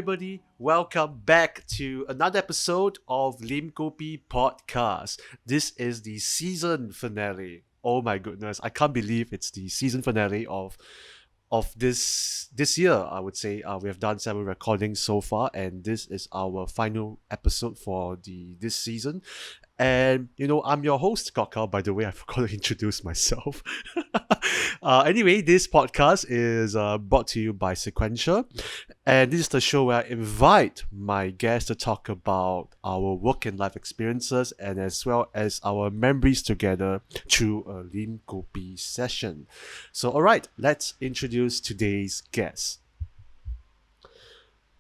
everybody. Welcome back to another episode of Lim Kopi podcast. This is the season finale. Oh my goodness, I can't believe it's the season finale of this year. I would say we have done 7 recordings so far, and this is our final episode for the this season. And I'm your host, Stalk Kok Hao. By the way, I forgot to introduce myself. Anyway, this podcast is brought to you by Sequentia, and this is the show where I invite my guests to talk about our work and life experiences, and as well as our memories together through a Lim Kopi session. So, all right, let's introduce today's guest.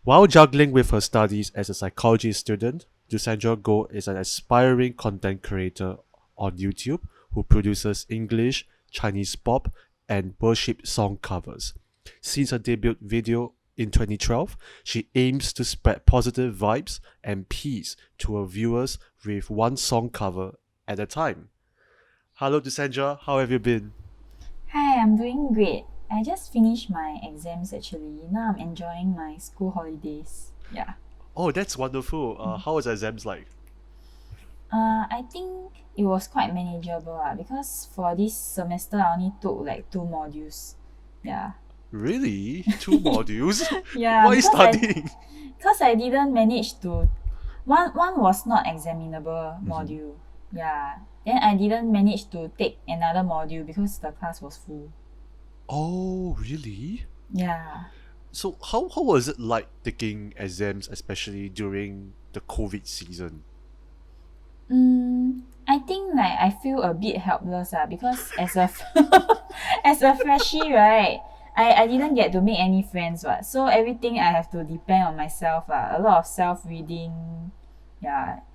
While juggling with her studies as a psychology student, Jusandra Goh is an aspiring content creator on YouTube who produces English, Chinese pop, and worship song covers. Since her debut video in 2012, she aims to spread positive vibes and peace to her viewers with one song cover at a time. Hello, Jusandra. How have you been? Hi, I'm doing great. I just finished my exams actually. Now I'm enjoying my school holidays. Yeah. Oh, that's wonderful. How was exams like? I think it was quite manageable because for this semester I only took like 2 modules. Yeah. Really? 2 modules? Yeah, What are you studying? because I didn't manage to one was not examinable module. Yeah. Then I didn't manage to take another module because the class was full. Oh, really? Yeah. So how was it like taking exams, especially during the COVID season? I think like I feel a bit helpless because as a as a freshie, right, I didn't get to make any friends so everything I have to depend on myself a lot of self reading. Yeah,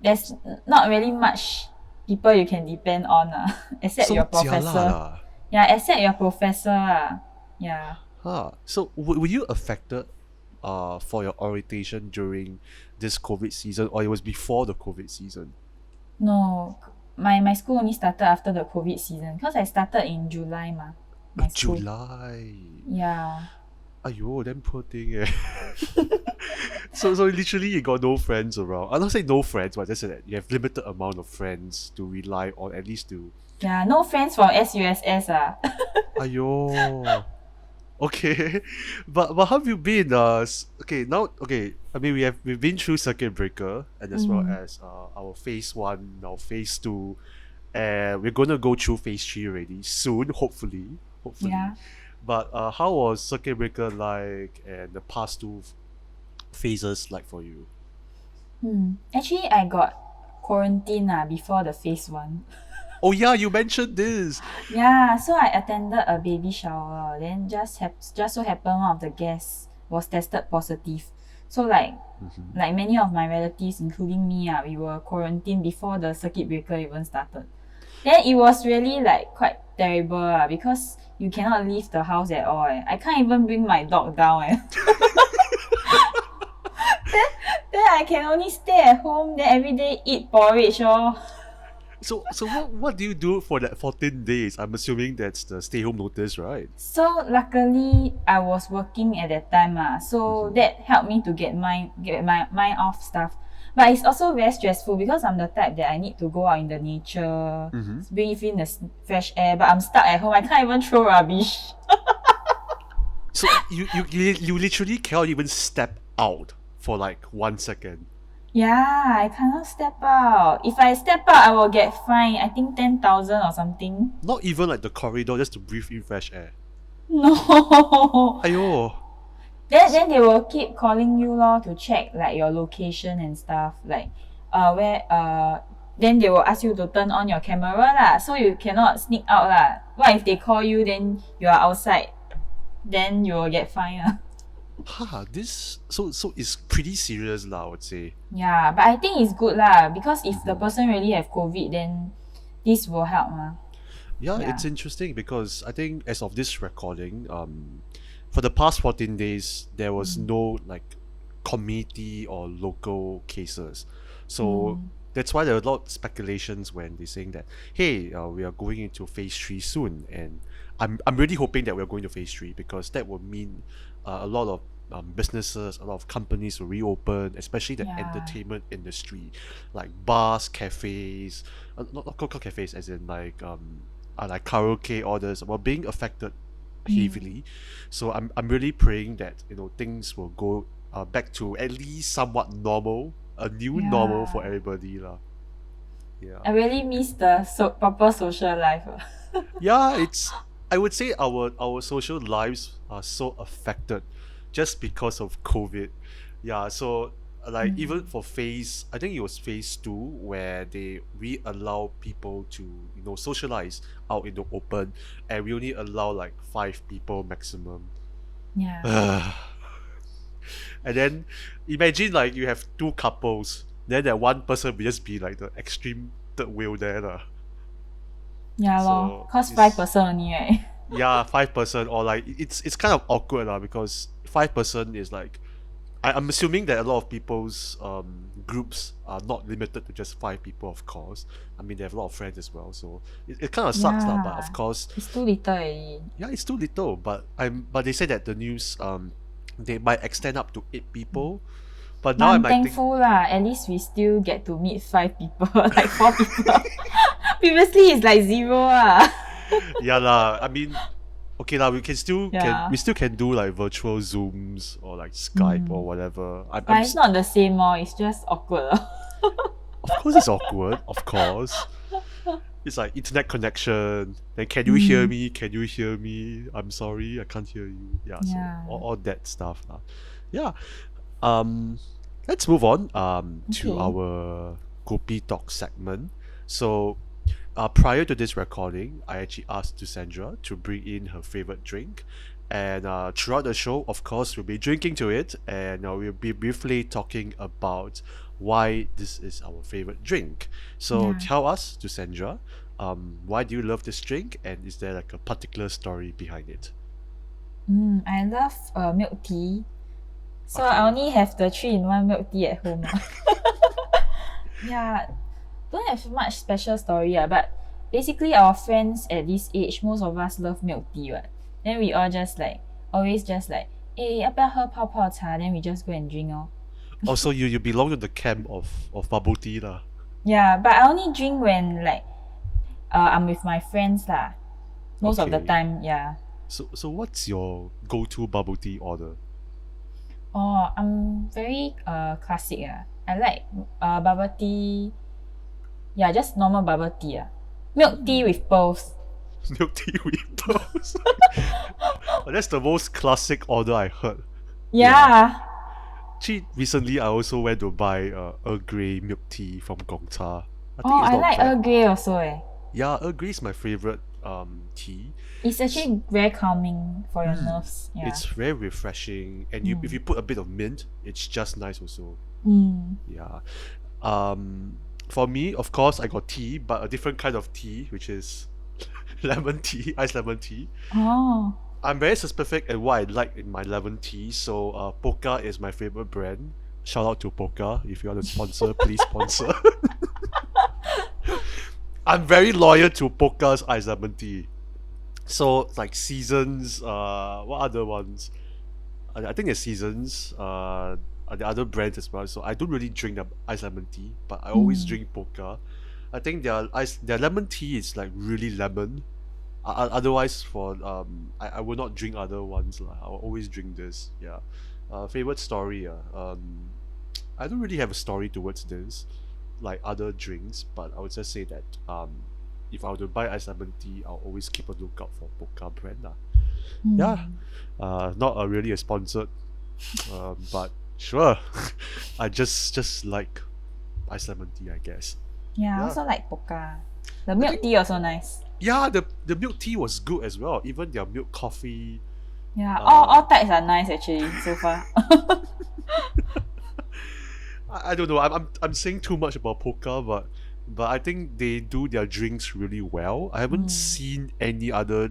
there's not really much people you can depend on except So your jialat professor. lah. Yeah, except your professor. Yeah. So were you affected for your orientation during this COVID season, or it was before the COVID season? No, my school only started after the COVID season because I started in July my school. July. Yeah. Aiyo, damn poor thing eh. So literally you got no friends around. I don't say no friends, but just say that you have limited amount of friends to rely on, at least to. Yeah, no friends from SUSS Aiyo. Okay, but how have you been? Okay, now okay. I mean, we've been through circuit breaker, and as well as our phase 1, now phase 2, and we're gonna go through phase 3 already soon, hopefully. Yeah. But how was circuit breaker like, and the past 2 phases like for you? Actually, I got quarantine before the phase 1. Oh yeah, you mentioned this. Yeah, so I attended a baby shower. Then just so happened one of the guests was tested positive. So like many of my relatives, including me, we were quarantined before the circuit breaker even started. Then it was really like quite terrible because you cannot leave the house at all. I can't even bring my dog down. Then I can only stay at home. Then every day eat porridge. So what do you do for that 14 days? I'm assuming that's the stay home notice, right? So luckily I was working at that time so that helped me to get my mind off stuff. But it's also very stressful because I'm the type that I need to go out in the nature, breathe in the fresh air. But I'm stuck at home. I can't even throw rubbish. So you literally cannot even step out for like 1 second. Yeah, I cannot step out. If I step out, I will get fined. I think 10,000 or something. Not even like the corridor, just to breathe in fresh air. No. Aiyo. Then they will keep calling you to check like your location and stuff like where then they will ask you to turn on your camera so you cannot sneak out What if they call you then you are outside? Then you will get fined This so it's pretty serious lah, I would say. Yeah, but I think it's good because if the person really have COVID, then this will help Yeah, Yeah. it's interesting because I think as of this recording, for the past 14 days, there was no like community or local cases. So that's why there are a lot of speculations when they're saying that, hey, we are going into phase 3 soon, and I'm really hoping that we're going to phase 3 because that would mean a lot of businesses, a lot of companies will reopen, especially the Yeah. entertainment industry, like bars, cafes, not cafes, as in like karaoke orders, were being affected heavily. So I'm really praying that things will go back to at least somewhat normal, a new normal for Yeah. everybody lah. Yeah. I really miss the proper social life. Yeah, it's I would say our social lives are so affected just because of COVID. Yeah, so like even for I think it was phase two where they allow people to socialize out in the open, and we only allow like 5 people maximum. Yeah. And then imagine like you have two couples, then that one person will just be like the extreme third wheel there lah. Yeah lor. So Cause five it's person only, right? yeah, 5 person, or like it's kind of awkward lah, because 5 person is like I'm assuming that a lot of people's groups are not limited to just 5 people, of course. I mean, they have a lot of friends as well, so it kind of sucks lah. But of Yeah. course, It's too little already. yeah, it's too little. But they say that the news they might extend up to 8 people. But But now I I'm might think, thankful lah. At least we still get to meet 5 people, like 4 people. Previously it's like 0 ah. yeah lah. I mean, okay lah. We Yeah. still can do like virtual Zooms or like Skype or whatever. But it's not the same more. It's just awkward. Of course, it's awkward. Of course, it's like internet connection. Then can you hear me? Can you hear me? I'm sorry, I can't hear you. Yeah. So Yeah. all that stuff lah. Yeah. Let's move on to Okay. our Kopi Talk segment. So prior to this recording, I actually asked Jusandra to bring in her favorite drink. And throughout the show, of course, we'll be drinking to it, and we'll be briefly talking about why this is our favorite drink. So Yeah. tell us, Jusandra, why do you love this drink, and is there like a particular story behind it? I love milk tea. So Okay. I only have the 3-in-1 milk tea at home. Yeah, don't have much special story, but basically our friends at this age, most of us love milk tea. Right? Then we all always just like, 要不要喝泡泡茶? Then we just go and drink. Also, you belong to the camp of bubble tea lah. Yeah, but I only drink when like I'm with my friends lah. Most of the Okay. time, yeah. So what's your go-to bubble tea order? Oh, I'm very classic. I like bubble tea. Yeah, just normal bubble tea. Milk tea with pearls. Milk tea with pearls. Oh, that's the most classic order I heard. Yeah. Actually, recently I also went to buy Earl Grey milk tea from Gongcha. I think Oh, it's I not like bad. Earl Grey also. Yeah, Earl Grey is my favorite tea. It's actually very calming for your nerves. Yeah. It's very refreshing, and if you put a bit of mint, it's just nice also. Yeah. For me, of course, I got tea, but a different kind of tea, which is lemon tea, iced lemon tea. Oh. I'm very specific in what I like in my lemon tea. So Pokka is my favorite brand. Shout out to Pokka. If you want to sponsor, please sponsor. I'm very loyal to Pokka's iced lemon tea. So like Seasons, what other ones? I think there's Seasons, the other brands as well. So I don't really drink the iced lemon tea, but I always drink Pokka. I think their lemon tea is like really lemon. Otherwise, I will not drink other ones lah. I will always drink this. Yeah. Favorite story. I don't really have a story towards this, like other drinks, but I would just say that if I were to buy iced lemon tea, I'll always keep a lookout for Pokka brand lah. Yeah. Not really a sponsored, but sure. I just like iced lemon tea, I guess. Yeah, I Yeah. also like Pokka. The milk tea also nice. Yeah, the milk tea was good as well. Even their milk coffee. Yeah, all types are nice actually so far. I don't know. I'm saying too much about Pokka, but I think they do their drinks really well. I haven't seen any other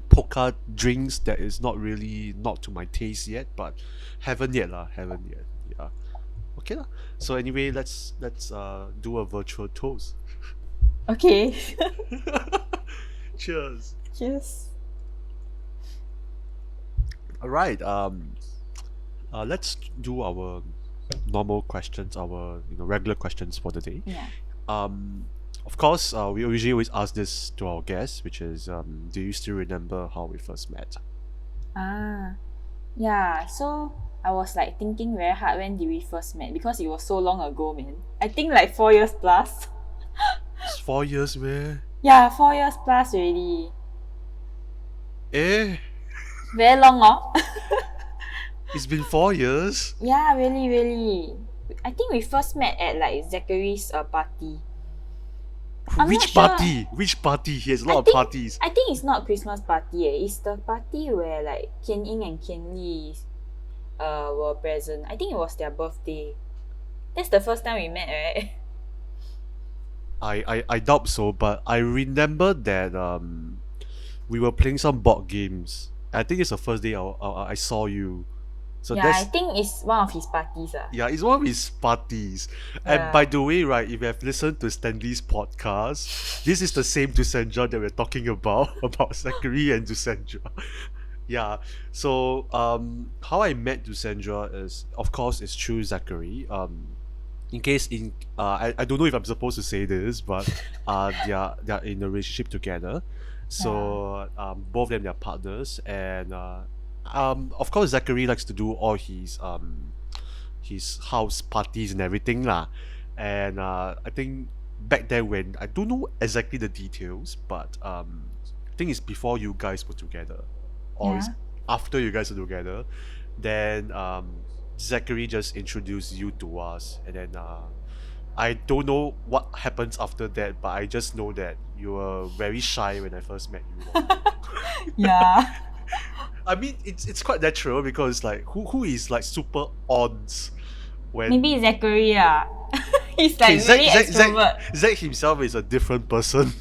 Pokka drinks that is not to my taste yet, but haven't yet lah. Haven't yet. Yeah. Okay lah. So anyway, let's do a virtual toast. Okay. Cheers. Cheers. All right. Let's do our normal questions, our regular questions for the day. Yeah. Um, of course, we usually always ask this to our guests, which is, do you still remember how we first met? Ah, yeah. So I was like thinking very hard when did we first met because it was so long ago, man. I think like 4 years plus. It's 4 years, man. Yeah, 4 years plus already. Eh, Very long, oh. it's been 4 years. Yeah, really, really. I think we first met at like Zachary's party. I'm not Which sure. party? Which party? He has a lot I of think parties. I think it's not Christmas party. It's the party where like Kian Ying and Kian Li were present. I think it was their birthday. That's the first time we met, right? I doubt so, but I remember that we were playing some board games. I think it's the first day I saw you. So Yeah, I that's think it's one of his parties. yeah, it's one of his parties. And by Yeah. the way, right, if you have listened to Stanley's podcast, this is the same Jusandra that we're talking about about Zachary and Jusandra. Yeah. So how I met Jusandra is, of course, it's through Zachary. I don't know if I'm supposed to say this, but they're in a relationship together. So both of them they're partners, and of course Zachary likes to do all his house parties and everything lah. And I think back then, when I don't know exactly the details, but I think it's before you guys were together, or it's Yeah. after you guys are together. Then Zachary just introduced you to us, and then I don't know what happens after that, but I just know that you were very shy when I first met you lor. Yeah. I mean, it's quite natural because like who is like super ons when Maybe Zachary, he's okay, like very extrovert. Zach himself is a different person.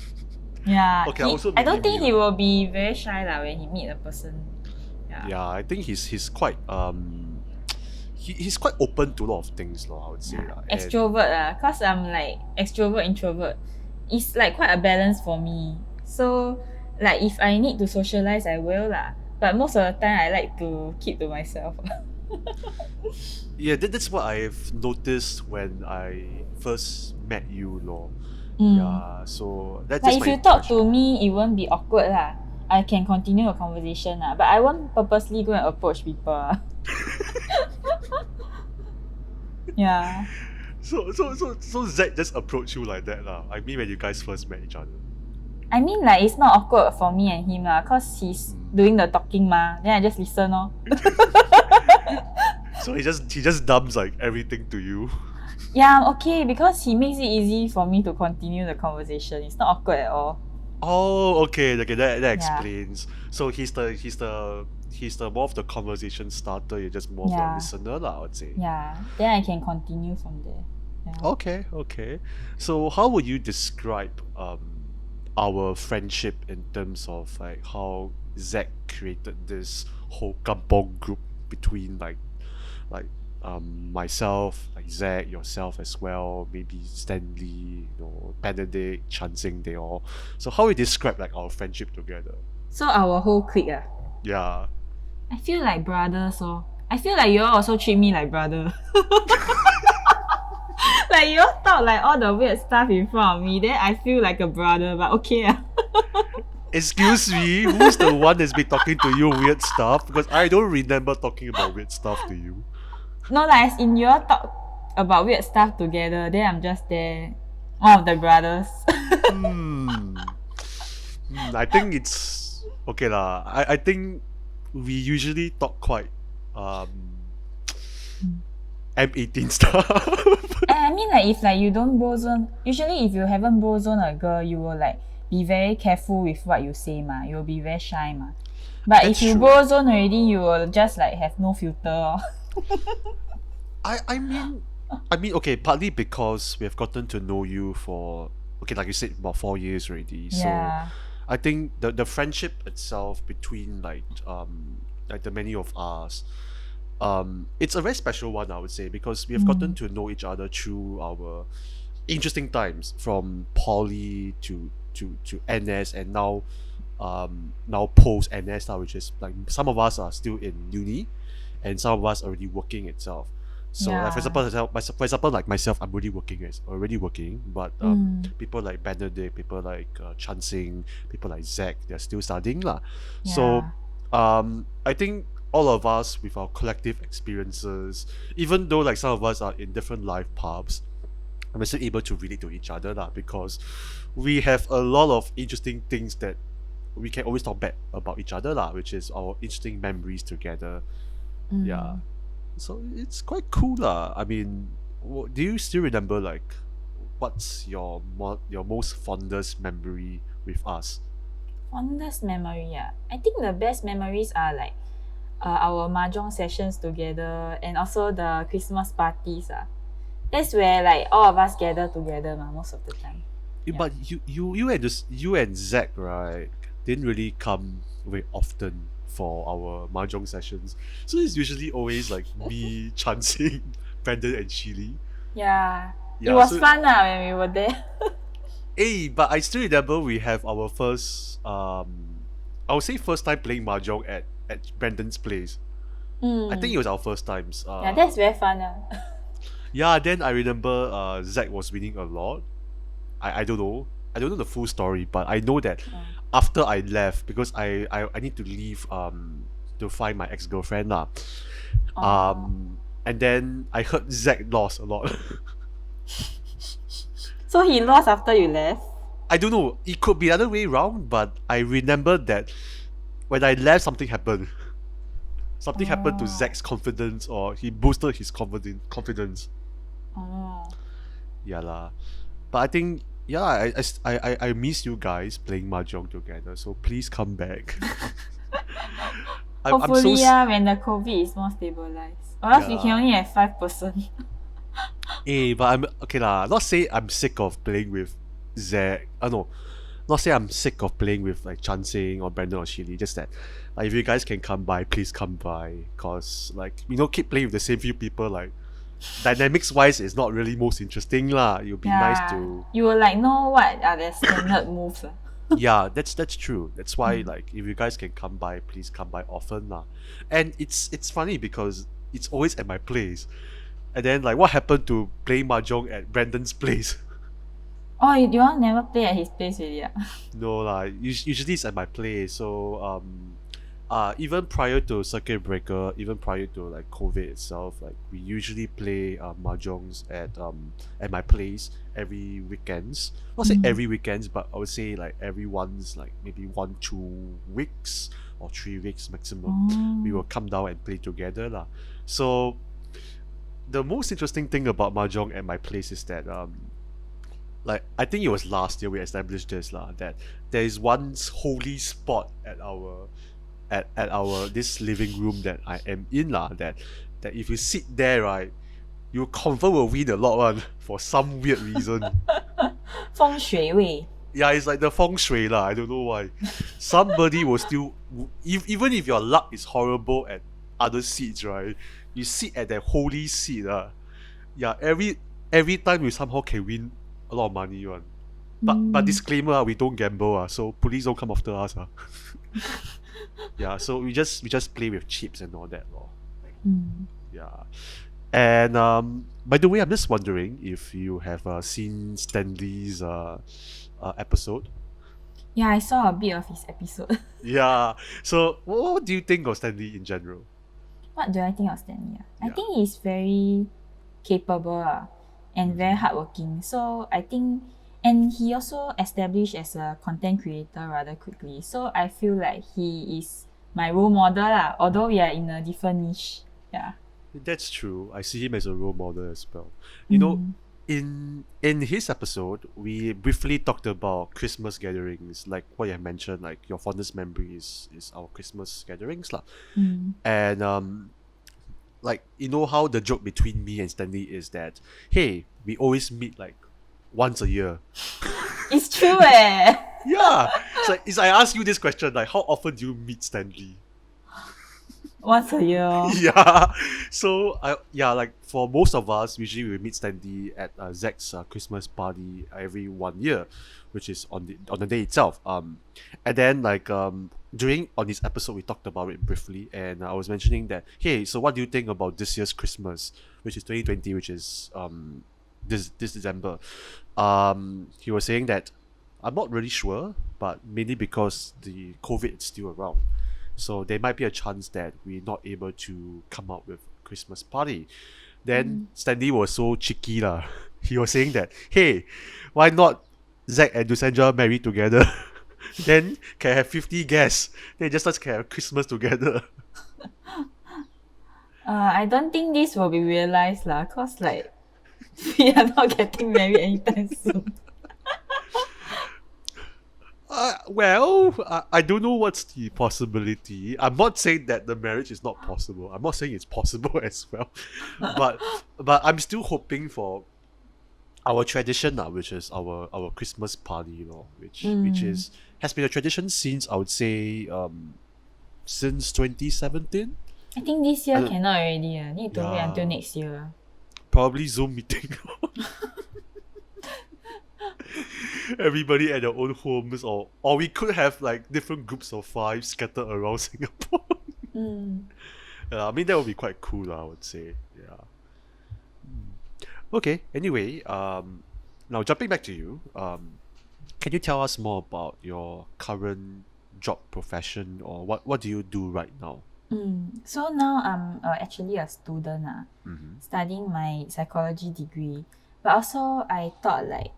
Yeah. Okay, also I don't maybe think me he lah. will be very shy when he meet a person. Yeah. Yeah, I think he's quite he's quite open to a lot of things lor, I would say lah. And Extrovert, cause I'm like extrovert introvert. It's like quite a balance for me. So like if I need to socialize, I will lah. But most of the time, I like to keep to myself. yeah, that's what I've noticed when I first met you lor. Mm. Yeah, so that's Like just if my you talk to impression. me, it won't be awkward lah. I can continue a conversation lah. But I won't purposely go and approach people. Yeah. So Zach just approached you like that lah. I mean, when you guys first met each other. I mean like it's not awkward for me and him lah, cause he's doing the talking ma. Then I just listen lor. So he just dumps like everything to you. Yeah, I'm okay because he makes it easy for me to continue the conversation. It's not awkward at all. Oh, okay, that Yeah. explains. So he's the more of the conversation starter. You're just more of a Yeah. listener lah, I would say. Yeah. Then I can continue from there. Yeah. Okay. So how would you describe our friendship in terms of like how Zach created this whole kampong group between like myself, like Zach, yourself as well, maybe Stanley, Benedict, Chansing, they all. So how we describe like our friendship together? So our whole clique Yeah. I feel like brothers so I feel like you all also treat me like brother. Like you all talk like all the weird stuff in front of me, then I feel like a brother, but okay. Excuse me, who's the one that's been talking to you weird stuff? Because I don't remember talking about weird stuff to you. No, like as in you all talk about weird stuff together, then I'm just there. One of the brothers. I think it's okay lah. I think we usually talk quite M18 stuff. And I mean like if like you don't brozone, usually if you haven't brozone a girl, you will like be very careful with what you say ma. You'll be very shy ma. But That's if you true. brozone already, you will just like have no filter. I mean okay, partly because we have gotten to know you for okay, like you said, about 4 years already. Yeah. So I think the friendship itself between like the many of us, it's a very special one, I would say, because we have gotten to know each other through our interesting times from poly to NS, and now now post NS now, which is like some of us are still in uni, and some of us already working itself. So like for example, like myself, I'm already working, but people like Benedict, people like Chansing, people like Zach, they're still studying lah. So Yeah. I think all of us with our collective experiences, even though like some of us are in different life paths, I'm still able to relate to each other lah, because we have a lot of interesting things that we can always talk back about each other lah, which is our interesting memories together. Yeah, so it's quite cool lah. I mean, do you still remember like what's your most fondest memory with us? Fondest memory, yeah. I think the best memories are like our mahjong sessions together and also the Christmas parties. That's where like all of us gather together most of the time. Yeah. But you and Zach, right, didn't really come very often for our mahjong sessions. So it's usually always like me, Chansing, Brandon, and Chili. Yeah. Yeah, It was so fun when we were there. but I still remember we have our first I would say first time playing mahjong at Brandon's place. I think it was our first times. Yeah, that's very fun. Yeah, then I remember Zach was winning a lot. I don't know. I don't know the full story, but I know that after I left, because I need to leave to find my ex-girlfriend lah. And then I heard Zach lost a lot. So he lost after you left? I don't know. It could be the other way around, but I remember that when I left, something happened. Something happened to Zach's confidence, or he boosted his confidence. Oh. Yeah lah. But I think I miss you guys playing mahjong together. So please come back. Hopefully, when the COVID is more stabilized. Or else we can only have 5 person. But I'm okay lah. Not say I'm sick of playing with Zach. No, not say I'm sick of playing with like Chansing or Brandon or Shili. Just that, if you guys can come by, please come by. Cause like keep playing with the same few people. Like dynamics wise, it's not really most interesting lah. It'll be nice to. You will like know what are the standard moves. Yeah, that's true. That's why like if you guys can come by, please come by often lah. And it's funny because it's always at my place. And then like what happened to playing mahjong at Brandon's place? Oh, you all never play at his place really? No lah. Usually it's at my place. So even prior to circuit breaker, even prior to like COVID itself, like we usually play mahjongs at my place every weekends. Not say every weekends, but I would say like every once, like maybe 1-2 weeks or 3 weeks maximum. We will come down and play together lah. So the most interesting thing about mahjong at my place is that like I think it was last year we established this lah, that there is one holy spot at our this living room that I am in lah, that if you sit there, right, you confirm will win a lot one for some weird reason. 风水位. Yeah, it's like the feng shui lah. I don't know why. Somebody will still, even if your luck is horrible at other seats, right, you sit at that holy seat yeah, every time you somehow can win a lot of money one. But disclaimer, we don't gamble so please don't come after us Yeah, so we just play with chips and all that yeah. And by the way, I'm just wondering if you have seen Stanley's episode. Yeah, I saw a bit of his episode. Yeah, so what do you think of Stanley in general? What do I think of Stanley? I think he's very capable and very hardworking. So I think, and he also established as a content creator rather quickly. So I feel like he is my role model although we are in a different niche. Yeah. That's true. I see him as a role model as well. You know, in his episode, we briefly talked about Christmas gatherings, like what you have mentioned, like your fondest memory is our Christmas gatherings lah. And like how the joke between me and Stanley is that, hey, we always meet like once a year. It's true Yeah. It's like I ask you this question, like how often do you meet Stanley? Once a year. Yeah. So like for most of us, usually we meet Stanley at Zach's Christmas party every 1 year, which is on the day itself. And then during on this episode we talked about it briefly, and I was mentioning that, hey, so what do you think about this year's Christmas, which is 2020, which is this December. He was saying that I'm not really sure, but mainly because the COVID is still around. So there might be a chance that we're not able to come up with Christmas party. Then Stanley was so cheeky lah. He was saying that, hey, why not Zach and Jusandra marry together? Then can have 50 guests. Then just us can have Christmas together. I don't think this will be realized lah, cause like we are not getting married anytime soon. I don't know what's the possibility. I'm not saying that the marriage is not possible. I'm not saying it's possible as well. But I'm still hoping for our tradition, which is our Christmas party, which is has been a tradition since, I would say, since 2017. I think this year I don't- cannot already. Need to wait Yeah. until next year. Probably Zoom meeting. Everybody at their own homes, or we could have like different groups of 5 scattered around Singapore. Yeah, I mean that would be quite cool, I would say. Yeah. Okay. Anyway, now jumping back to you, can you tell us more about your current job profession, or what do you do right now? So now I'm actually a student Mm-hmm. studying my psychology degree. But also I thought like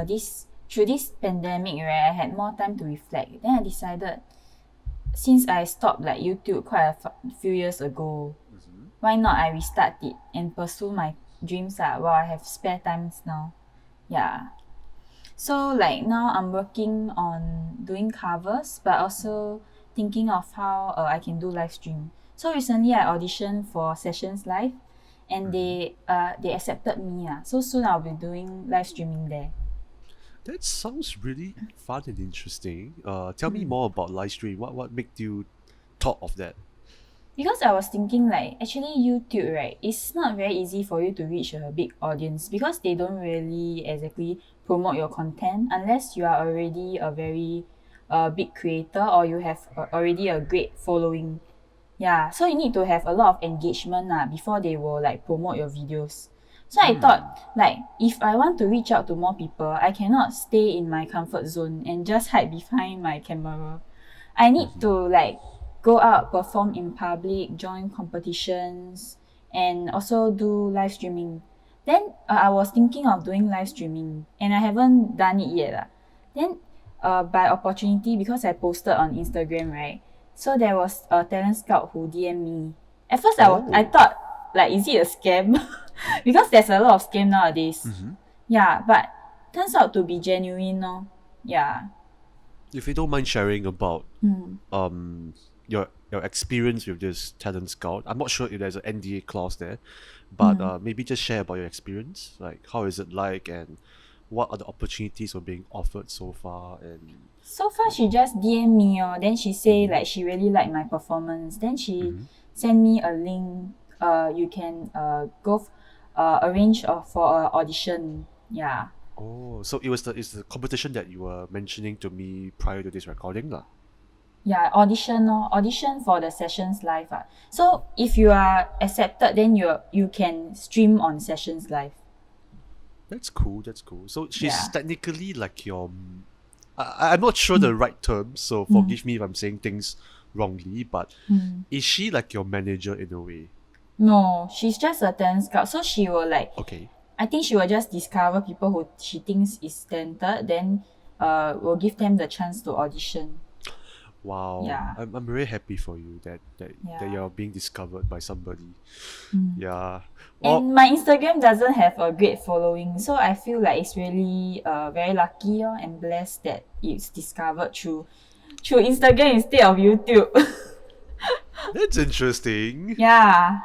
this through this pandemic, right, I had more time to reflect. Then I decided, since I stopped like YouTube quite a few years ago, why not I restart it and pursue my dreams while I have spare times now. Yeah. So like now I'm working on doing covers, but also thinking of how I can do live stream. So recently I auditioned for Sessions Live, and they accepted me. So soon I'll be doing live streaming there. That sounds really fun and interesting. Tell me more about live stream. What made you thought of that? Because I was thinking like actually YouTube, right, it's not very easy for you to reach a big audience because they don't really exactly promote your content unless you are already a very big creator or you have already a great following. Yeah, so you need to have a lot of engagement before they will like promote your videos. So I thought like if I want to reach out to more people, I cannot stay in my comfort zone and just hide behind my camera. I need to like go out, perform in public, join competitions, and also do live streaming. Then I was thinking of doing live streaming, and I haven't done it yet. Then by opportunity, because I posted on Instagram, right? So there was a talent scout who DM me. At first, I thought like, is it a scam? Because there's a lot of scam nowadays. Yeah, but turns out to be genuine, no? Yeah. If you don't mind sharing about your experience with this talent scout, I'm not sure if there's an NDA clause there, but maybe just share about your experience. Like, how is it like, and what are the opportunities were being offered so far? And So far, she just DM me, then she say like she really liked my performance. Then she sent me a link. You can go arrange for a audition. Yeah. oh, so it's the competition that you were mentioning to me prior to this recording, lah. Yeah, audition for the Sessions Live. So if you are accepted, then you can stream on Sessions Live. That's cool. That's cool. So she's Yeah. technically like your. I'm not sure the right term, so forgive me if I'm saying things wrongly. But is she like your manager in a way? No, she's just a talent scout. So she will like, Okay. I think she will just discover people who she thinks is talented, then will give them the chance to audition. Wow. Yeah. I'm very happy for you that Yeah. you're being discovered by somebody. Yeah. And my Instagram doesn't have a great following, so I feel like it's really very lucky and blessed that it's discovered through Instagram instead of YouTube. That's interesting. Yeah.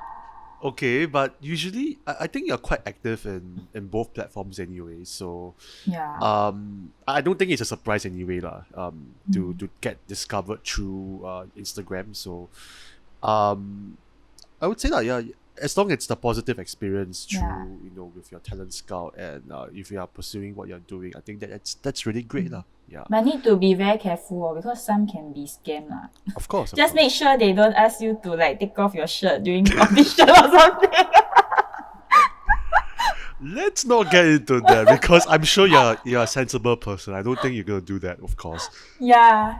Okay, but usually I think you're quite active in both platforms anyway, so Yeah. I don't think it's a surprise anyway lah. To get discovered through Instagram. So um, I would say that yeah, as long as it's the positive experience Yeah. through with your talent scout and if you are pursuing what you're doing, I think that's really great lah. Yeah, But need to be very careful because some can be scam lah. of course, of Just make course. sure they don't ask you to like take off your shirt during audition or something. Let's not get into that because I'm sure you're a sensible person. I don't think you're gonna do that, of course. Yeah.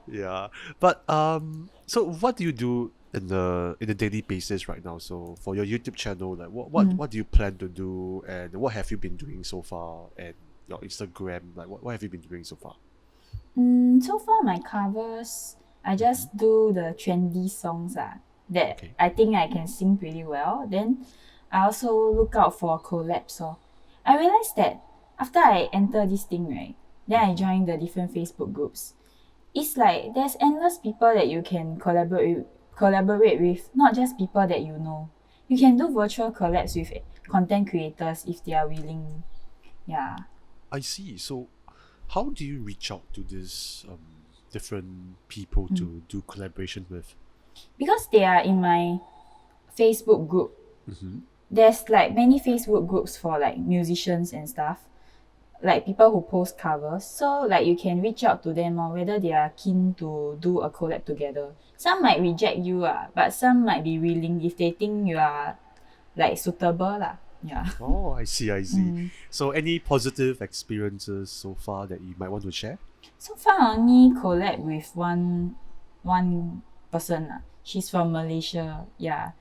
Yeah, but so what do you do in the daily basis right now? So for your YouTube channel, like what do you plan to do, and what have you been doing so far, and your Instagram, like what have you been doing so far? So far my covers, I just do the trendy songs that Okay. I think I can sing pretty well. Then I also look out for collabs. I realized that after I enter this thing, right, then I join the different Facebook groups. It's like there's endless people that you can collaborate with, not just people that you know. You can do virtual collabs with content creators if they are willing. Yeah. I see. So how do you reach out to these different people to do collaboration with? Because they are in my Facebook group. Mm-hmm. There's like many Facebook groups for like musicians and stuff, like people who post covers. So like you can reach out to them or whether they are keen to do a collab together. Some might reject you, but some might be willing if they think you are like suitable lah. Yeah. Oh, I see, I see. So any positive experiences so far that you might want to share? So far I only collab with one person. She's from Malaysia. Yeah.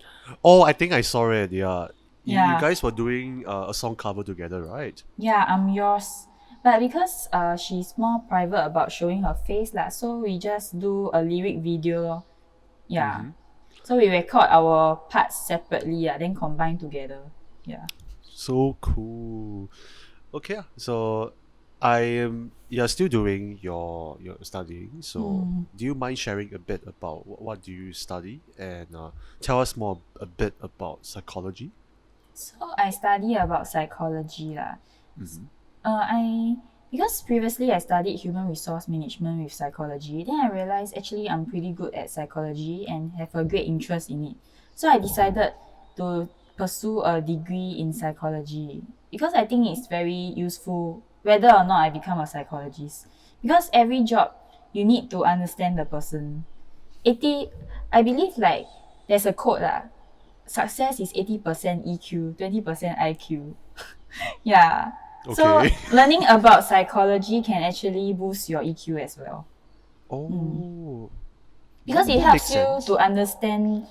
Oh, I think I saw it. Yeah. You Yeah. guys were doing a song cover together, right? Yeah, I'm yours. But because she's more private about showing her face lah, so we just do a lyric video lor. Yeah. So we record our parts separately, then combine together. Yeah. So cool. Okay, so you're still doing your studying. So do you mind sharing a bit about what do you study and tell us more a bit about psychology? So I study about psychology lah. Mm-hmm. Because previously I studied human resource management with psychology, then I realized actually I'm pretty good at psychology and have a great interest in it. So I decided to pursue a degree in psychology because I think it's very useful whether or not I become a psychologist. Because every job you need to understand the person. I believe like there's a quote lah. Success is 80% EQ, 20% IQ. Yeah. So Okay. learning about psychology can actually boost your EQ as well. Oh. Because it Makes helps you sense. to understand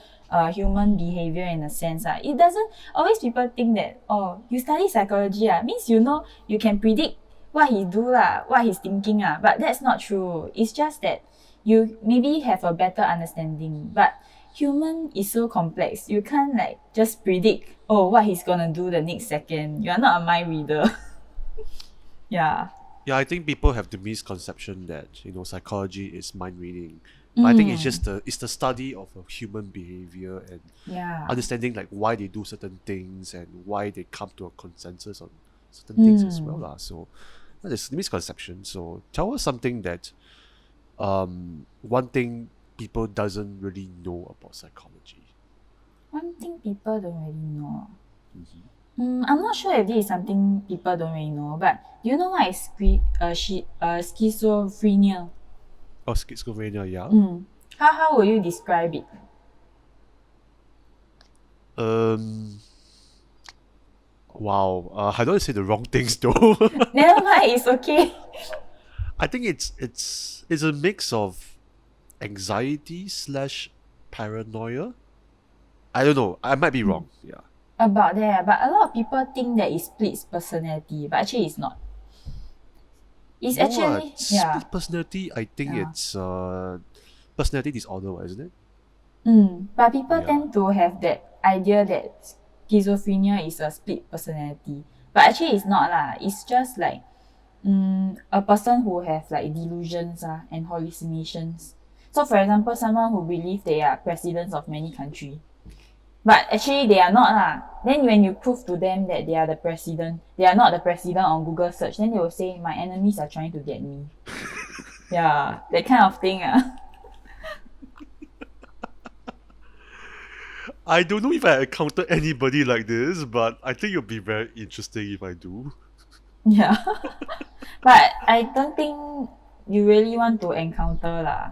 human behavior in a sense. It doesn't always people think that you study psychology means you can predict what he do what he's thinking but that's not true. It's just that you maybe have a better understanding. But human is so complex. You can't like just predict what he's gonna do the next second. You are not a mind reader. Yeah. Yeah, I think people have the misconception that psychology is mind reading. But I think it's the study of a human behavior and Yeah. understanding like why they do certain things and why they come to a consensus on certain things as well lah. So that is the misconception. So tell us something that one thing people doesn't really know about psychology. One thing people don't really know. I'm not sure if this is something people don't really know, but do you know what is schizophrenia? Oh, schizophrenia, yeah. How will you describe it? Wow. I don't want to say the wrong things though. Never mind, it's okay. I think it's a mix of anxiety slash paranoia. I don't know. I might be wrong. Yeah. About there, but a lot of people think that it's split personality, but actually it's not. It's actually split personality. I think it's personality disorder, isn't it? But people Yeah. tend to have that idea that schizophrenia is a split personality, but actually it's not lah. It's just like a person who have like delusions and hallucinations. So for example, someone who believe they are presidents of many countries, but actually they are not lah. Then when you prove to them that they are not the president on Google search, then they will say my enemies are trying to get me. Yeah, that kind of thing. I don't know if I encountered anybody like this, but I think it'll be very interesting if I do. Yeah. But I don't think you really want to encounter lah.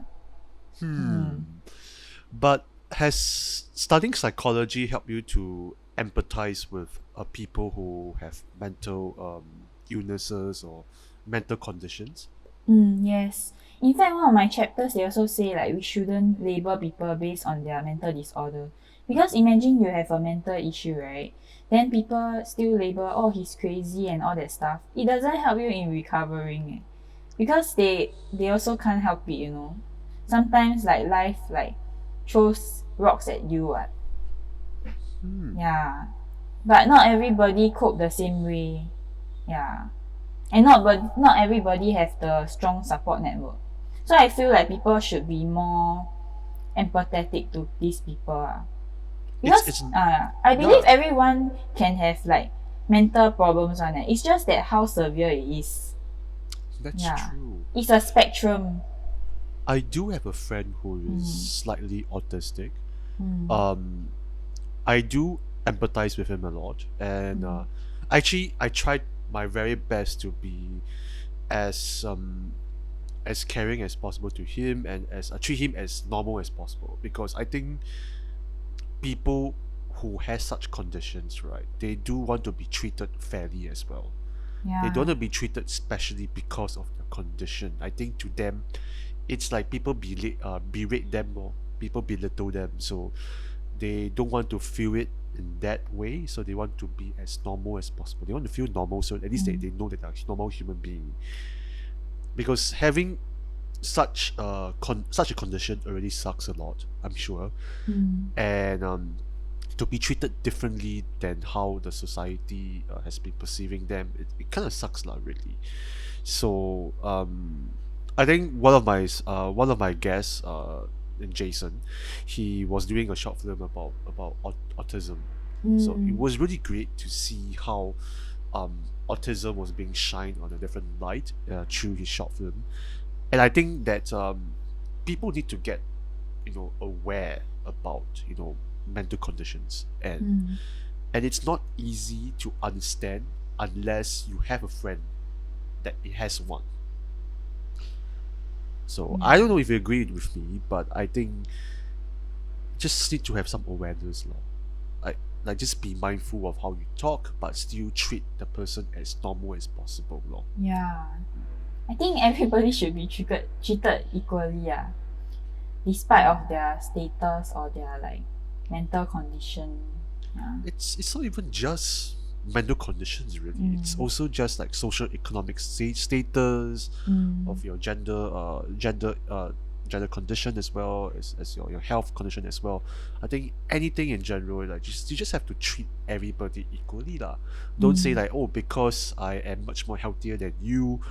But has studying psychology helped you to empathize with people who have mental illnesses or mental conditions? Yes. In fact, one of my chapters, they also say like we shouldn't label people based on their mental disorder. Because imagine you have a mental issue, right? Then people still label, oh, he's crazy and all that stuff. It doesn't help you in recovering. Because they also can't help it, you know. Sometimes like life like throws rocks at you. What? Yeah. But not everybody cope the same way. Yeah. And not everybody have the strong support network. So I feel like people should be more empathetic to these people. Because I believe yeah, everyone can have like mental problems on it. It's just that how severe it is. that's Yeah. true. It's a spectrum. I do have a friend who is slightly autistic. Mm. I do empathize with him a lot, and actually, I tried my very best to be as as caring as possible to him and as treat him as normal as possible, because I think people who has such conditions, right, they do want to be treated fairly as well. They don't want Yeah. to be treated specially because of their condition. I think to them, it's like people berate them or people belittle them, so they don't want to feel it in that way. So they want to be as normal as possible. They want to feel normal, so at least they know that they're a normal human being. Because having such a condition already sucks a lot, I'm sure, and to be treated differently than how the society has been perceiving them, it kind of sucks lah, really. So I think one of my guests, Jason, he was doing a short film about autism. So it was really great to see how autism was being shined on a different light through his short film. And I think that people need to get, aware about, mental conditions, and it's not easy to understand unless you have a friend that it has one. So I don't know if you agree with me, but I think just need to have some awareness, lah. Like just be mindful of how you talk, but still treat the person as normal as possible, lor. Yeah. I think everybody should be treated equally, despite of their status or their like mental condition. Yeah. It's not even just mental conditions, really. It's also just like social economic status of your gender condition, as well as your health condition as well. I think anything in general, like you just have to treat everybody equally, lah. Don't say like, oh, because I am much more healthier than you,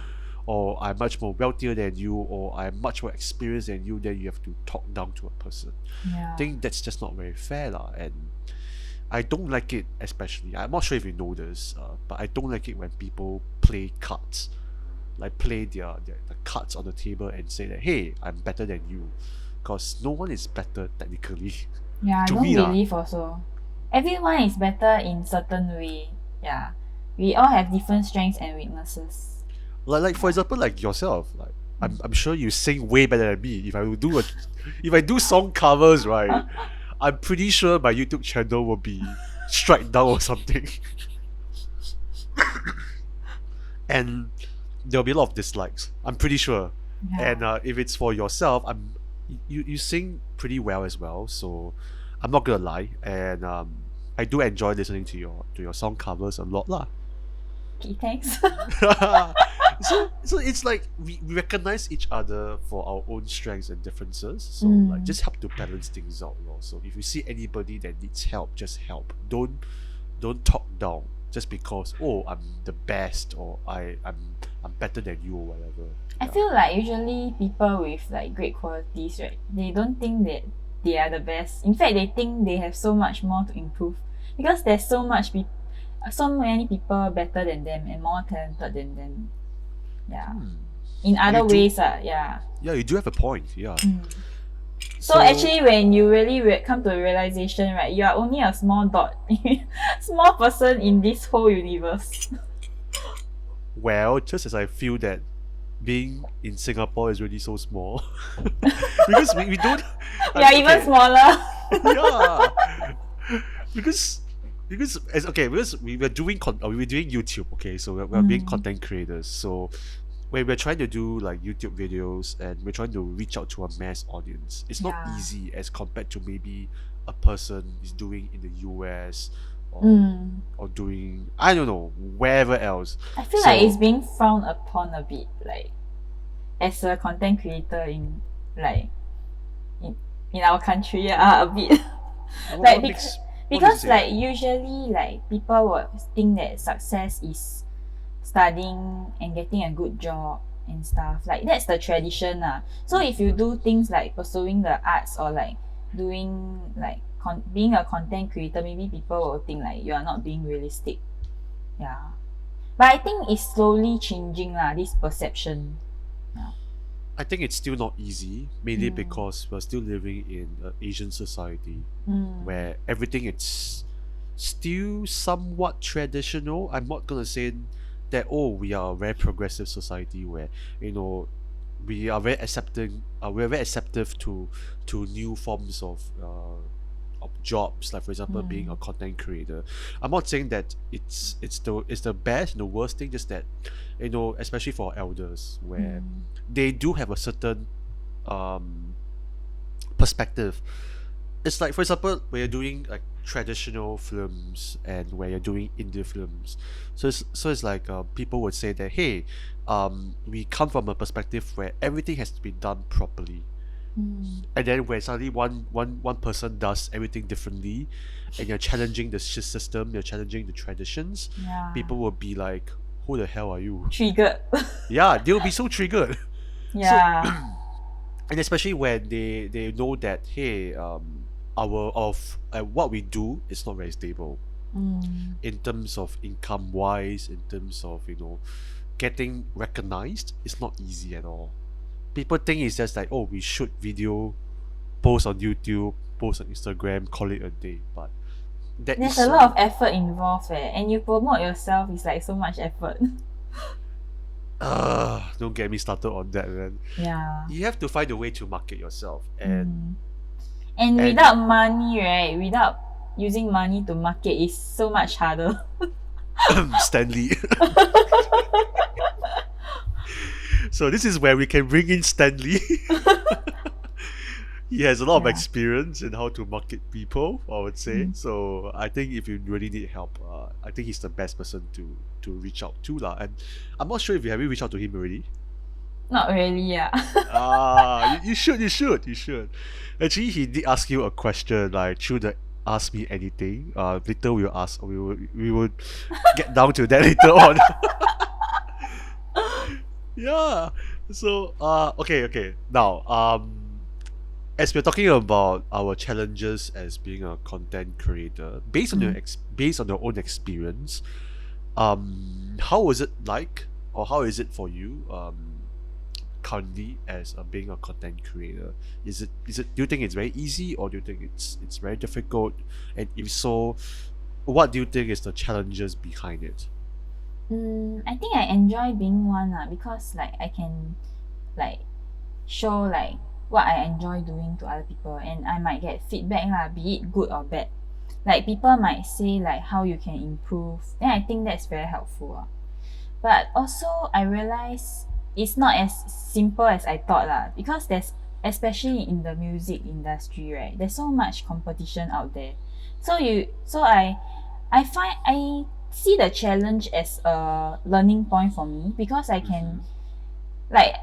or I'm much more wealthier than you, or I'm much more experienced than you, then you have to talk down to a person. I think that's just not very fair, lah. And I don't like it, especially. I'm not sure if you know this, but I don't like it when people play cards, like play the cards on the table and say that, hey, I'm better than you, because no one is better technically. Yeah, I To don't me, lah. believe also. Everyone is better in certain way. Yeah. We all have different strengths and weaknesses. Like for example, like yourself, like I'm sure you sing way better than me. If I do song covers, right, I'm pretty sure my YouTube channel will be strike down or something. And there'll be a lot of dislikes, I'm pretty sure. Yeah. And if it's for yourself, you sing pretty well as well, so I'm not gonna lie. And I do enjoy listening to your song covers a lot, lah. Okay, thanks. So it's like we recognize each other for our own strengths and differences. So like just help to balance things out, lor. So if you see anybody that needs help, just help. Don't talk down just because, oh, I'm the best, or I'm better than you, or whatever. I feel like usually people with like great qualities, right, they don't think that they are the best. In fact, they think they have so much more to improve because there's so many people better than them and more talented than them. Yeah. In other You do- ways, yeah. Yeah, you do have a point. Yeah. So actually, when you really come to a realization, right, you are only a small dot, small person in this whole universe. Well, just as I feel that being in Singapore is really so small because we don't. We I are mean, even okay, smaller. yeah, because because we were doing we were doing YouTube. Okay, so we're being Mm, content creators. So when we're trying to do like YouTube videos and we're trying to reach out to a mass audience, it's not yeah. easy as compared to maybe a person is doing in the US or Mm. doing, I don't know, wherever else. I feel like it's So being frowned upon a bit, like as a content creator in like in, in our country, a bit. Like what makes you because say that? like usually like people would think that success is studying and getting a good job and stuff. Like that's the tradition lah. So if you do things like pursuing the arts or like doing like being a content creator, maybe people will think like you are not being realistic. Yeah. But I think it's slowly changing lah, this perception. Yeah. I think it's still not easy, mainly Mm. because we're still living in an Asian society Mm. where everything it's still somewhat traditional. I'm not gonna say that we are a very progressive society where you know we are very accepting. We're very acceptive to new forms of jobs, like for example being a Mm. content creator. I'm not saying that it's the best and the worst thing, just that especially for elders where Mm. they do have a certain um perspective. It's like for example when you're doing like traditional films and where you're doing indie films, so it's like people would say that, hey, we come from a perspective where everything has to be done properly, Mm. and then when suddenly one person does everything differently and you're challenging the system, you're challenging the traditions, Yeah. people will be like, who the hell are you? Triggered. Yeah, they'll be so triggered. So Yeah. and especially when they know that, hey, our of what we do is not very stable Mm. in terms of income wise, in terms of getting recognized. It's not easy at all. People think it's just like, oh, we shoot video, post on YouTube, post on Instagram, call it a day, but that is There's a lot of so effort involved, and you promote yourself is like so much effort. don't get me started on that, man. Yeah. You have to find a way to market yourself, Mm. And and without money, right? Without using money to market is so much harder. Stanley. So this is where we can bring in Stanley. He has a lot of Yeah. experience in how to market people, I would say. Mm. So I think if you really need help, I think he's the best person to reach out to lah. And I'm not sure if you reached out to him already. Not really, yeah. You should. Actually, he did ask you a question like, should the ask me anything. Later we will get down to that later on. Yeah. So okay. Now as we're talking about our challenges as being a content creator, Mm. based on your own experience, how was it like, or how is it for you currently as being a content creator? Do you think it's very easy, or do you think it's very difficult? And if so, what do you think is the challenges behind it? I think I enjoy being one lah, because like I can like show like what I enjoy doing to other people, and I might get feedback lah, be it good or bad. Like people might say like how you can improve, then I think that's very helpful ah. But also I realize it's not as simple as I thought lah, because there's, especially in the music industry, right, there's so much competition out there. So I see the challenge as a learning point for me, because I Mm-hmm. can like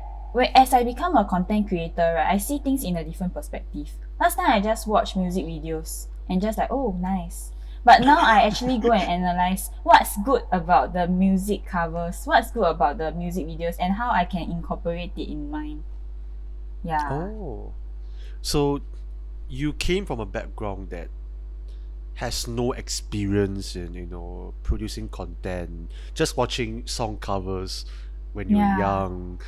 as I become a content creator, right, I see things in a different perspective. Last time I just watch music videos and just like, oh, nice. But now I actually go and analyze what's good about the music covers, what's good about the music videos, and how I can incorporate it in mine. Yeah. Oh, so you came from a background that has no experience in producing content, just watching song covers when you're Yeah. young.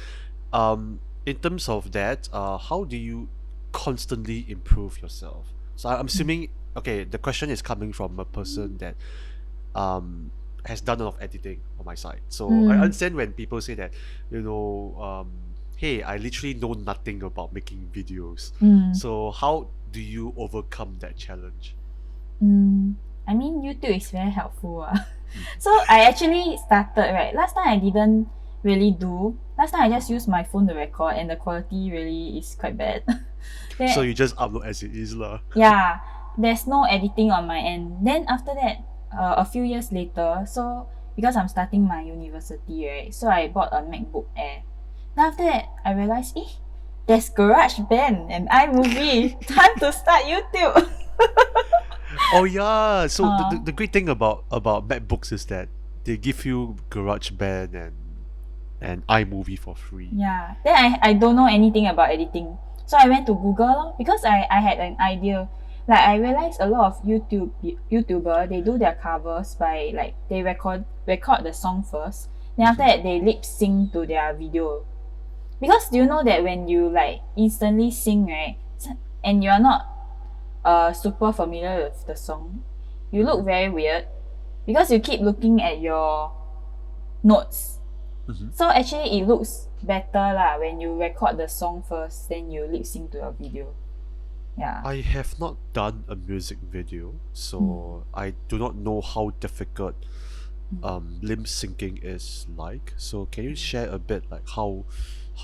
In terms of that, how do you constantly improve yourself? So I'm assuming, okay, the question is coming from a person that has done a lot of editing on my side. So I Mm. understand when people say that, hey, I literally know nothing about making videos. Mm. So how do you overcome that challenge? I mean, YouTube is very helpful. So I actually started, right? Last time I didn't really do. Last time I just used my phone to record, and the quality really is quite bad. So Then, you just upload as it is lah. yeah, there's no editing on my end. Then after that, a few years later, so because I'm starting my university, right? So I bought a MacBook Air. Then after that, I realized, there's GarageBand and iMovie. Time to start YouTube. Oh yeah. So Uh, the great thing about MacBooks is that they give you GarageBand and iMovie for free. Yeah. Then I don't know anything about editing. So I went to Google lor, because I had an idea. Like I realized a lot of YouTuber they do their covers by like they record the song first. Then after that they lip sync to their video. Because do you know that when you like instantly sing, right? And you're not super familiar with the song, you look very weird because you keep looking at your notes. So actually it looks better lah when you record the song first, then you lip sync to your video. Yeah. I have not done a music video, so I do not know how difficult lip syncing is like. So can you share a bit like how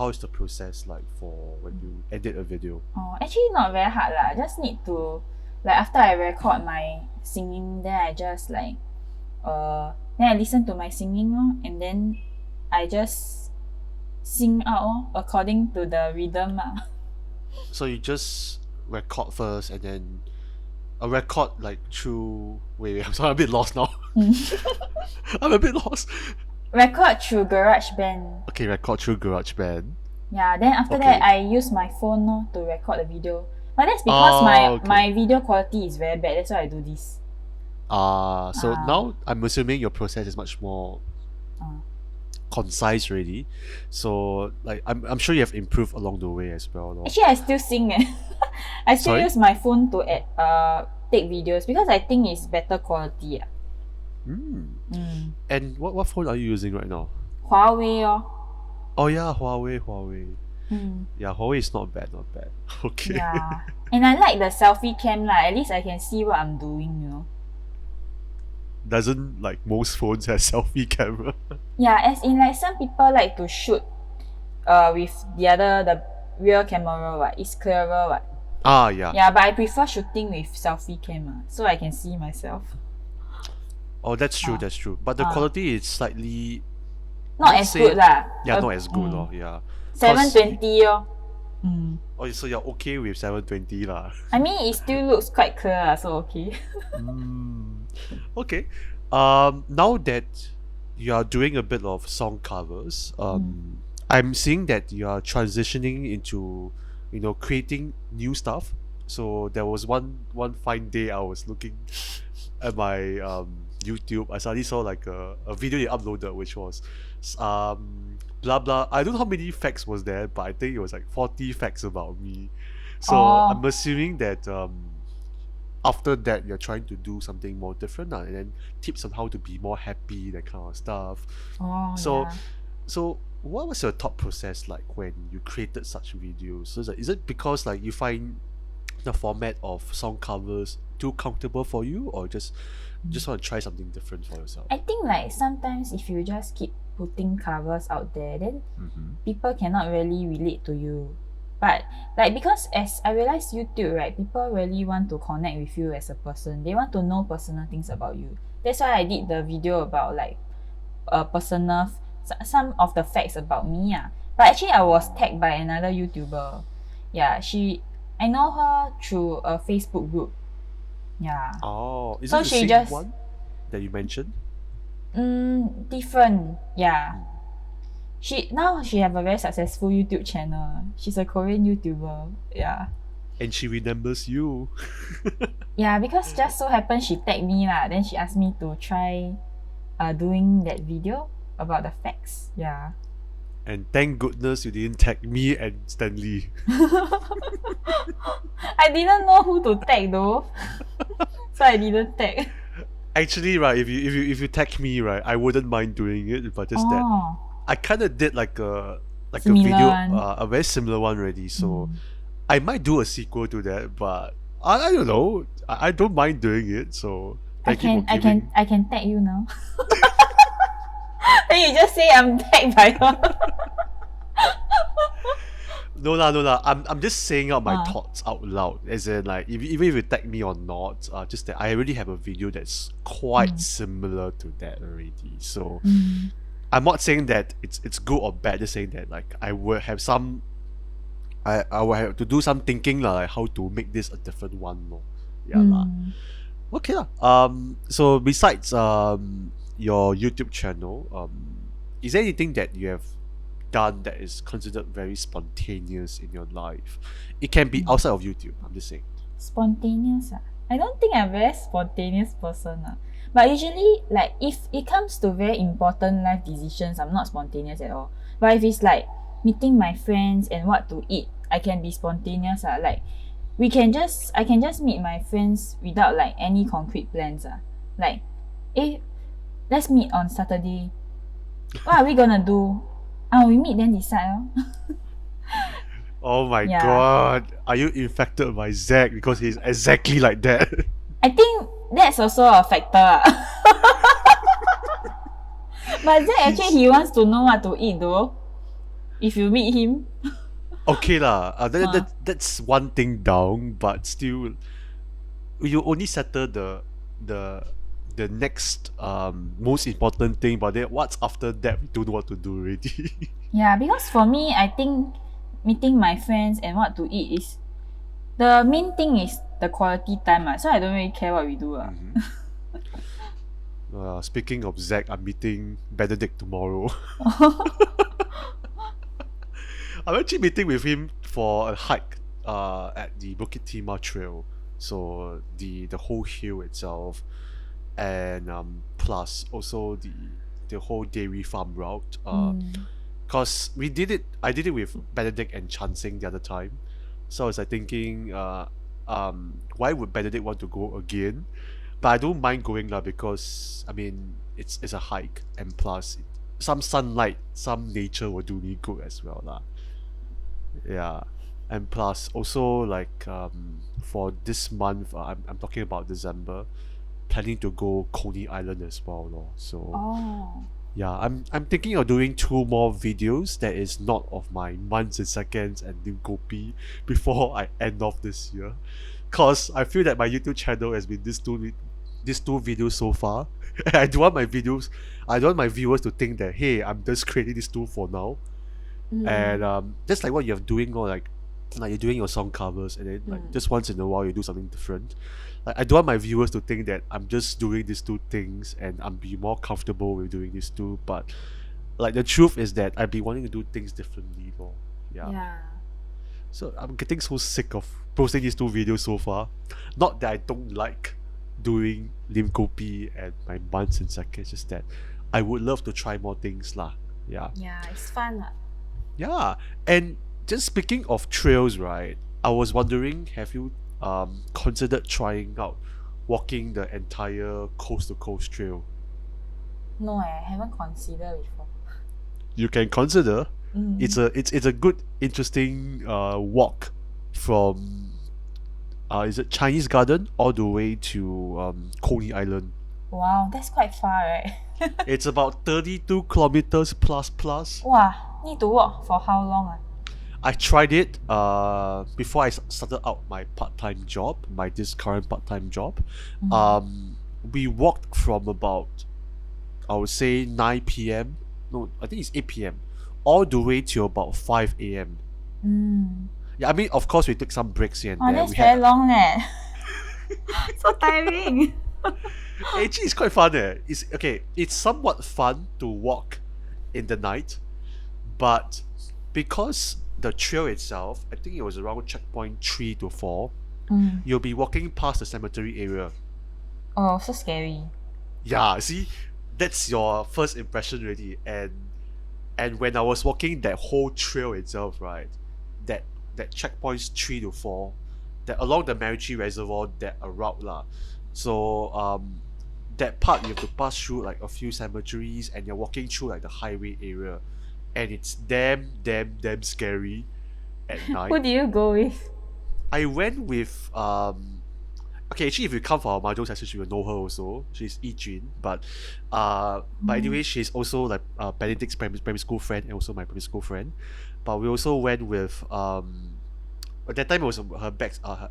is the process like for when you edit a video? Oh, actually not very hard lah. Just need to like after I record my singing, then I just like then I listen to my singing lor, and then I just sing out lor, according to the rhythm lah. So you just record first and then a record like through wait, I'm sorry, I'm a bit lost now. I'm a bit lost. Record through GarageBand. Okay, record through GarageBand. Yeah, then after Okay. that I use my phone lor to record the video. But that's because okay. my video quality is very bad. That's why I do this. So Ah. now I'm assuming your process is much more Ah. concise already. So like I'm sure you have improved along the way as well. No? Actually, I still sing. I still Sorry? use my phone to take videos because I think it's better quality. And what phone are you using right now? Huawei lor. Oh yeah, Huawei. Yeah, Huawei is not bad. Okay. Yeah. And I like the selfie cam lah. At least I can see what I'm doing, you know. Doesn't like most phones have selfie camera? Yeah, as in like some people like to shoot with the rear camera, what? It's clearer, what? Yeah. Yeah, but I prefer shooting with selfie camera so I can see myself. Oh, that's true. But the quality is slightly Not let's as say- good lah. not as good lor. Yeah. 720 lor. Oh, so you're okay with 720 lah. I mean, it still looks quite clear lah, so okay. Okay. Now that you are doing a bit of song covers, I'm seeing that you are transitioning into, creating new stuff. So there was one fine day I was looking at my YouTube. I suddenly saw like a video you uploaded, which was blah blah. I don't know how many facts was there, but I think it was like 40 facts about me. So Oh. I'm assuming that after that you're trying to do something more different and then tips on how to be more happy, that kind of stuff. Oh, So yeah. so what was your thought process like when you created such videos? So is it because like you find the format of song covers too comfortable for you, or just want to try something different for yourself? I think like sometimes if you just keep putting covers out there, then people cannot really relate to you. But like because as I realized YouTube, right, people really want to connect with you as a person. They want to know personal things about you. That's why I did the video about like some of the facts about me. But actually I was tagged by another YouTuber. Yeah, I know her through a Facebook group. Yeah. Oh, is So it the she same just- one that you mentioned? Different. Yeah. Now she have a very successful YouTube channel. She's a Korean YouTuber. Yeah. And she remembers you. Yeah, because just so happened she tagged me lah. Then she asked me to try doing that video about the facts. Yeah. And thank goodness you didn't tag me and Stanley. I didn't know who to tag though. So I didn't tag. Actually, right, if you tag me, right, I wouldn't mind doing it, but just that I kind of did like a Similar video, one. a very similar one already. So I might do a sequel to that, but I don't know. I don't mind doing it. So thank you for giving. I can tag you now. Then you just say I'm tagged by her. No lah. I'm just saying out my thoughts out loud. As in, like, even if you tag me or not, just that I already have a video that's quite similar to that already. So I'm not saying that it's good or bad. Just saying that, like, I will have some. I will have to do some thinking lah, like how to make this a different one. No. Yeah lah. Okay lah. So besides your YouTube channel, is there anything that you have done that is considered very spontaneous in your life? It can be outside of YouTube, I'm just saying. Spontaneous? I don't think I'm a very spontaneous person. But usually, like, if it comes to very important life decisions, I'm not spontaneous at all. But if it's like meeting my friends and what to eat, I can be spontaneous. Like, I can just meet my friends without like any concrete plans. Like, let's meet on Saturday. What are we gonna do? We meet then decide. Oh my god. Are you infected by Zach? Because he's exactly like that. I think that's also a factor. But Zach actually he wants to know what to eat though. If you meet him. Okay lah. That's one thing down, but still you only settle the next most important thing, but then what's after that we don't know what to do already. Yeah, because for me I think meeting my friends and what to eat is the main thing is the quality time. So I don't really care what we do. Speaking of Zach, I'm meeting Benedict tomorrow. I'm actually meeting with him for a hike at the Bukit Timah Trail. So the whole hill itself, and plus also the whole dairy farm route. Cause I did it with Benedict and Chansing the other time. So I was like thinking, why would Benedict want to go again? But I don't mind going lah, because I mean it's a hike, and plus some sunlight, some nature will do me good as well lah. Yeah. And plus also, like, for this month, I'm talking about December, planning to go Coney Island as well lor. So yeah, I'm thinking of doing 2 more videos that is not of my months and seconds and Lim Kopi before I end off this year. Cause I feel that my YouTube channel has been these two videos so far. I don't want my viewers to think that, hey, I'm just creating these 2 for now. And just like what you're doing, or like you're doing your song covers, and then like just once in a while you do something different. Like, I don't want my viewers to think that I'm just doing these 2 things and I'm be more comfortable with doing these 2, but like the truth is that I've been wanting to do things differently more. Yeah. So I'm getting so sick of posting these 2 videos so far. Not that I don't like doing Lim Kopi and my months and seconds, just that I would love to try more things lah. Yeah, it's fun. Yeah, and just speaking of trails, right? I was wondering, have you considered trying out walking the entire coast to coast trail? No, I haven't considered before. You can consider. It's a good, interesting walk from is it Chinese Garden all the way to Coney Island. Wow, that's quite far, right? It's about 32 kilometers plus. Wow, need to walk for how long? I tried it before I started out my part-time job, this current part-time job. We walked from about, I would say 9 p.m. No, I think it's 8 p.m. all the way to about 5 a.m. Yeah, I mean, of course we took some breaks here and there. That's very long. So tiring. Actually, it's quite fun. It's somewhat fun to walk in the night, but because the trail itself, I think it was around checkpoint 3 to 4, you'll be walking past the cemetery area. Oh, so scary. Yeah, see, that's your first impression already, and And when I was walking that whole trail itself, right, that that checkpoints 3 to 4, that along the Marichi Reservoir, that a route lah. So that part you have to pass through like a few cemeteries, and you're walking through like the highway area, and it's damn scary at night. Who do you go with? I went with okay, actually if you come for our mahjong sessions you will know her also. She's Yi Jun, but anyway she's also like Benedict's primary school friend and also my primary school friend. But we also went with at that time it was her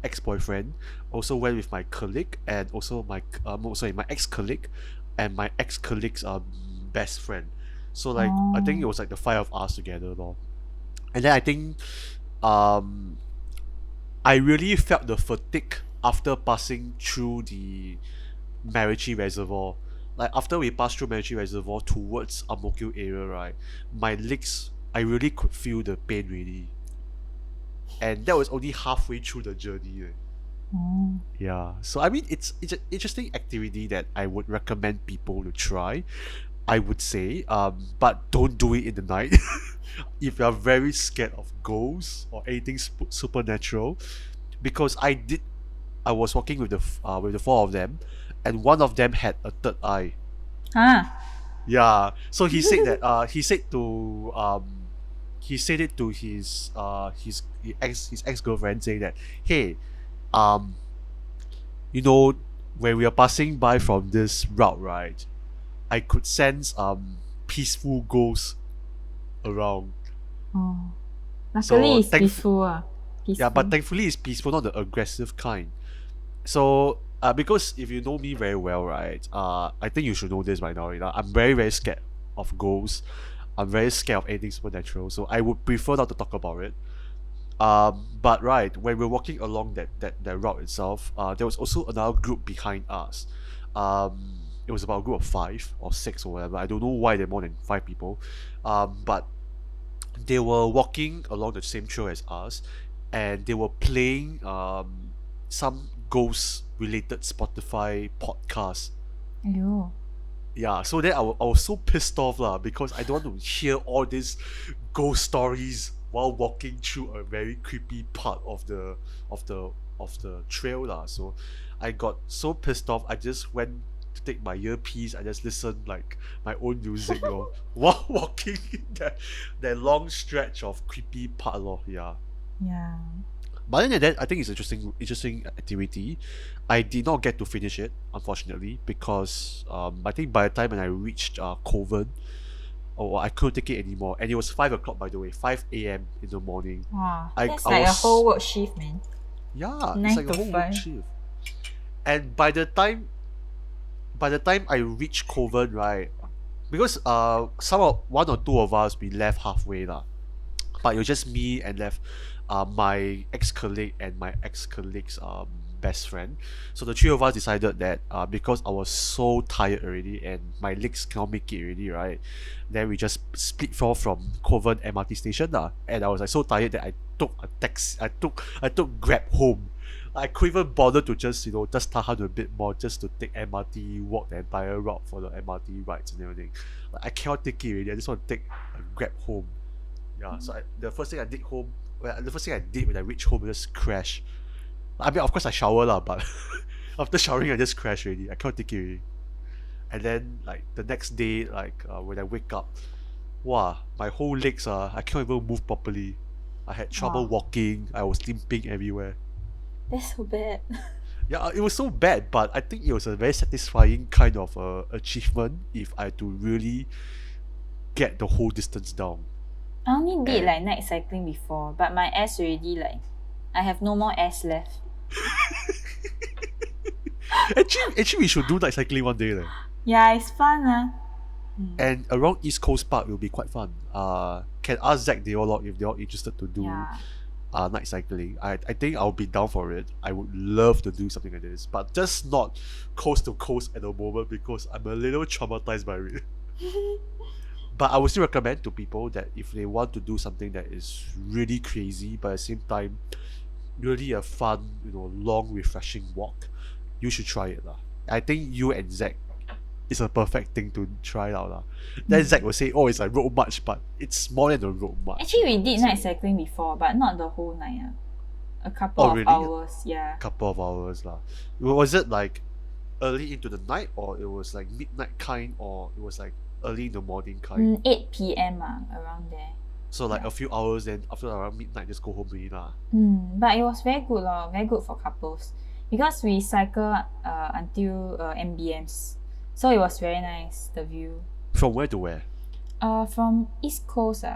ex-boyfriend. Also went with my colleague and also my ex-colleague and my ex-colleague's best friend. So like I think it was like the 5 of us together lor. And then I think um I really felt the fatigue after passing through the Marichi Reservoir. Like after we passed through Marichi Reservoir towards Ang Mo Kio area, right, my legs, I really could feel the pain really. And that was only halfway through the journey. Yeah. So I mean it's an interesting activity that I would recommend people to try. I would say, but don't do it in the night. If you're very scared of ghosts or anything supernatural, because I was walking with the 4 of them, and one of them had a third eye. Ah. Yeah. So he said that he said it to his ex girlfriend, saying that, hey, um you know, when we are passing by from this route, right, I could sense peaceful ghosts around. Oh. So Luckily it's peaceful. Yeah, but Peaceful. thankfully it's peaceful, not the aggressive kind. So because if you know me very well, right, I think you should know this by now. You know, I'm very scared of ghosts. I'm very scared of anything supernatural. So I would prefer not to talk about it. But right, when we're walking along that route itself, there was also another group behind us. It was about a group of 5 or 6 or whatever. I don't know why there are more than 5 people. But they were walking along the same trail as us, and they were playing some ghost related Spotify podcast. Aiyo. Yeah, so then I was so pissed off lah, because I don't want to hear all these ghost stories while walking through a very creepy part of the trail lah. So I got so pissed off, I just went to take my earpiece. I just listened like my own music lor, while walking that long stretch of creepy part lor. Yeah. Yeah. But other than that, I think it's interesting activity. I did not get to finish it, unfortunately, because I think by the time when I reached Kovan, I couldn't take it anymore. And it was 5 o'clock, by the way, 5 a.m. in the morning. Wow. I That's I like a was whole work shift, man. Yeah, it's 9 like a to whole 5. shift. And by the time I reached Kovan, right, because one or two of us we left halfway lah, but it was just me and left my ex-colleague and my ex-colleague's best friend. So the 3 of us decided that because I was so tired already and my legs cannot make it already, right, then we just split off from Kovan MRT station lah. And I was like so tired that I took a taxi. I took Grab home. I couldn't even bother to just just tahan a bit more, just to take MRT, walk the entire route for the MRT rides and everything. Like, I cannot take it already. I just want to take a Grab home. Yeah. So the first thing I did when I reached home was just crash. I mean, of course I shower lah, but after showering I just crash already. I can't take it already. And then like the next day, like when I wake up, wow, my whole legs I can't even move properly. I had trouble Wow. walking. I was limping everywhere. That's so bad. Yeah, it was so bad, but I think it was a very satisfying kind of achievement if I had to really get the whole distance down. I only did And like night cycling before, but my ass already like I have no more ass left. actually, we should do night cycling one day. Yeah, it's fun. And around East Coast Park, it will be quite fun. Can ask Zach they all out if they're all interested to do Yeah. night cycling. I think I'll be down for it. I would love to do something like this, but just not coast to coast at the moment because I'm a little traumatized by it. But I would still recommend to people that if they want to do something that is really crazy, but at the same time, really a fun, long, refreshing walk, you should try it lah. I think you and Zach it's a perfect thing to try out lah. Then Zach will say, oh, it's like road march, but it's more than a road march. Actually, we did night cycling before, but not the whole night. A couple Oh, of really? hours, yeah. Couple of hours lah. Was it like early into the night, or it was like midnight kind, or it was like early in the morning kind? 8 p.m. Around there. So like a few hours, then after around midnight, just go home already lah. But it was very good very good for couples. Because we cycle until MBMs. So it was very nice, the view. From where to where? From East Coast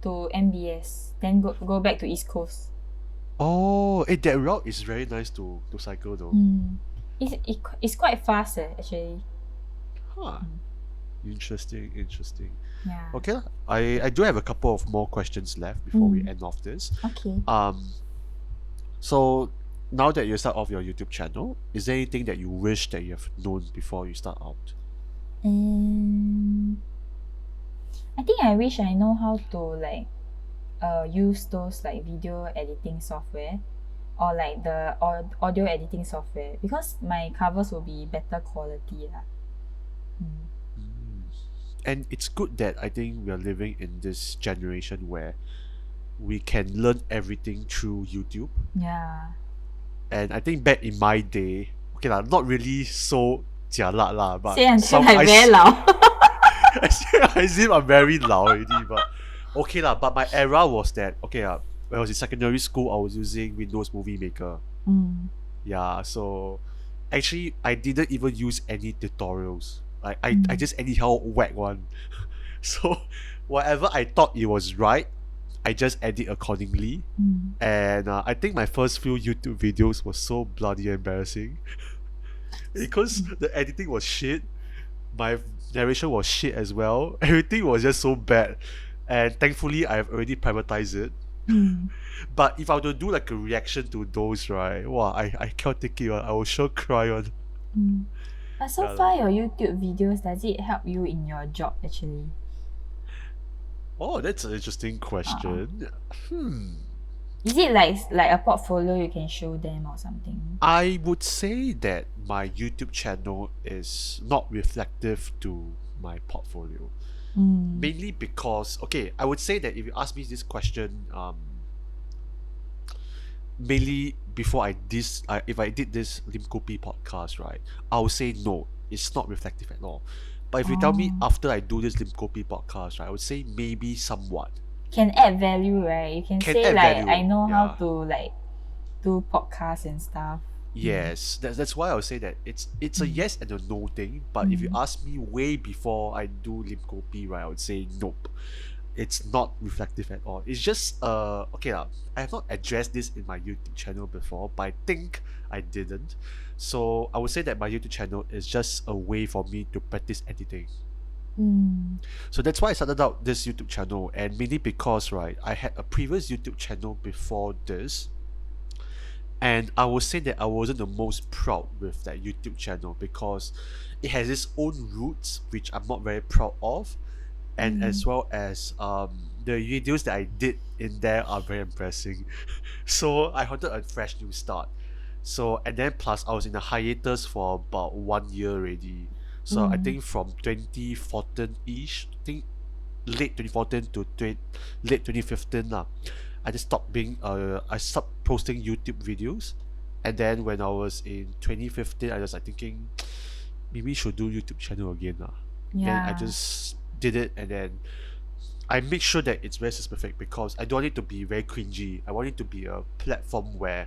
to MBS. Then go back to East Coast. Oh, that route is very nice to cycle though. It's quite fast actually. Huh. Interesting. Yeah. Okay, I do have a couple of more questions left before we end off this. Okay. So now that you start off your YouTube channel, is there anything that you wish that you have known before you start out? I think I wish I know how to like use those like video editing software or like the audio editing software, because my covers will be better quality lah. And it's good that I think we are living in this generation where we can learn everything through YouTube. Yeah. And I think back in my day, okay lah, not really so jialat lah, but Say until I very loud. I seem I'm very loud already, but okay lah. But my era was that, okay lah, when I was in secondary school, I was using Windows Movie Maker. Yeah, so actually I didn't even use any tutorials. Like I just anyhow whack one. So whatever I thought it was right, I just edit accordingly. And I think my first few YouTube videos was so bloody embarrassing because the editing was shit, my narration was shit as well. Everything was just so bad, and thankfully I've already privatized it. But if I were to do like a reaction to those, right, wow, I can't take it. I will sure cry on. But so far your YouTube videos, does it help you in your job actually? Oh, that's an interesting question. Is it like a portfolio you can show them or something? I would say that my YouTube channel is not reflective to my portfolio. Mainly because, okay, I would say that if you ask me this question, mainly before if I did this Lim Kopi podcast, right, I would say no, it's not reflective at all. But if you tell me after I do this Lim Kopi podcast, right, I would say maybe somewhat. Can add value, right? You can say like value, I know how to like do podcasts and stuff. Yes, that's why I would say that it's a yes and a no thing. But if you ask me way before I do Lim Kopi, right, I would say nope. It's not reflective at all. It's just okay lah. I have not addressed this in my YouTube channel before, but I think I didn't. So I would say that my YouTube channel is just a way for me to practice editing. So that's why I started out this YouTube channel, and mainly because, right, I had a previous YouTube channel before this, and I would say that I wasn't the most proud with that YouTube channel because it has its own roots which I'm not very proud of, and as well as the videos that I did in there are very embarrassing. So I wanted a fresh new start. So, and then plus I was in a hiatus for about 1 year already. So I think from 2014-ish, I think late 2014 to late 2015 lah, I just stopped I stopped posting YouTube videos. And then when I was in 2015, I was like thinking maybe should do YouTube channel again lah. Then I just did it, and then I make sure that it's very specific because I don't want it to be very cringy. I want it to be a platform where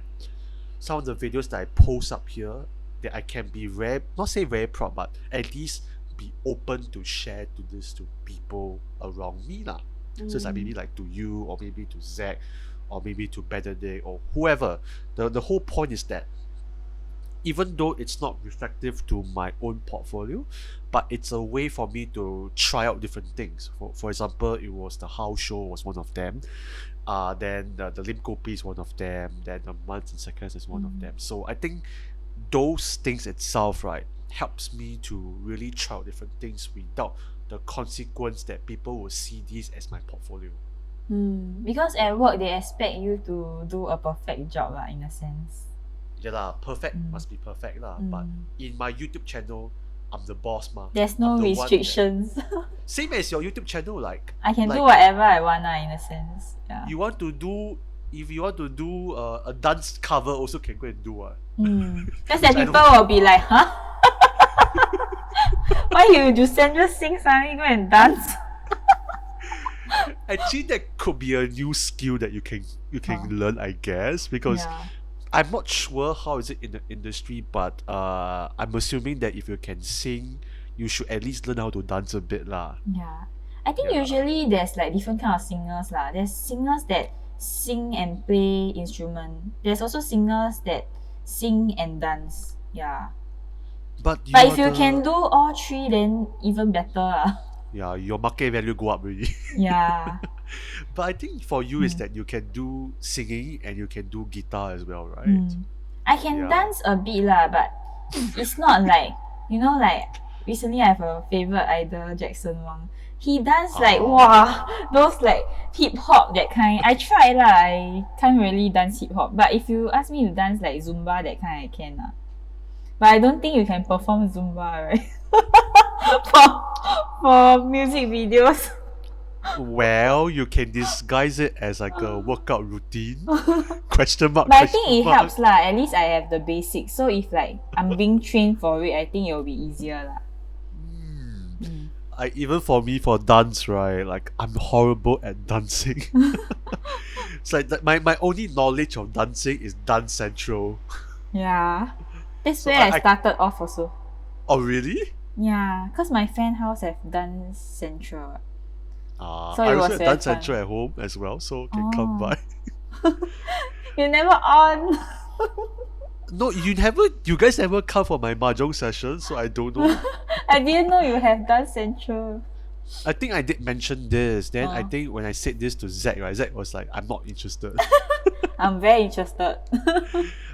some of the videos that I post up here, that I can be not say very proud, but at least be open to share to people around me lah. So it's like maybe like to you, or maybe to Zach, or maybe to Benedict, or whoever. The whole point is that even though it's not reflective to my own portfolio, but it's a way for me to try out different things. For example, it was the How Show was one of them. Then the Lim Kopi is one of them. Then the Months and Seconds is one of them. So I think those things itself, right, helps me to really try out different things without the consequence that people will see this as my portfolio. Because at work they expect you to do a perfect job in a sense. Yeah lah, perfect must be perfect lah. But in my YouTube channel, I'm the boss, ma. There's I'm no the one that- restrictions. Same as your YouTube channel, like I can do like whatever I want in a sense. Yeah. you want to do if you want to do a dance cover, also can go and do what. Because Which then I people will be like, huh? Why you Jusandra sing suddenly go and dance? Actually, that could be a new skill that you can learn, I guess, because Yeah. I'm not sure how is it in the industry, but I'm assuming that if you can sing, you should at least learn how to dance a bit lah. Yeah. I think Yeah. usually there's like different kind of singers lah. There's singers that sing and play instrument. There's also singers that sing and dance. Yeah. But But you're if you the- can do all three, then even better lah. yeah, your market value go up already. Yeah. But I think for you is that you can do singing and you can do guitar as well, right? I can Yeah. dance a bit lah, but it's not like, you know, like recently I have a favorite idol, Jackson Wang. He dance like wow, those like hip hop that kind. I tried lah, I can't really dance hip hop. But if you ask me to dance like Zumba that kind, I can lah. But I don't think you can perform Zumba, right? for music videos. Well, you can disguise it as like a workout routine. Question mark. But I question think it mark. helps lah. At least I have the basics. So if like I'm being trained for it, I think it will be easier lah. Even for me for dance, right? Like I'm horrible at dancing. It's like my only knowledge of dancing is Dance Central. Yeah. That's So where I- I started off also. Oh really? Yeah, because my fan house have Dance Central. So I it also was have very Dance fun. Central at home as well, so can come Oh. by. You never on. No, you guys never come for my mahjong session, so I don't know. I didn't know you have Dance Central. I think I did mention this. Then I Oh. think when I said this to Zach, right, Zach was like, I'm not interested. I'm very interested.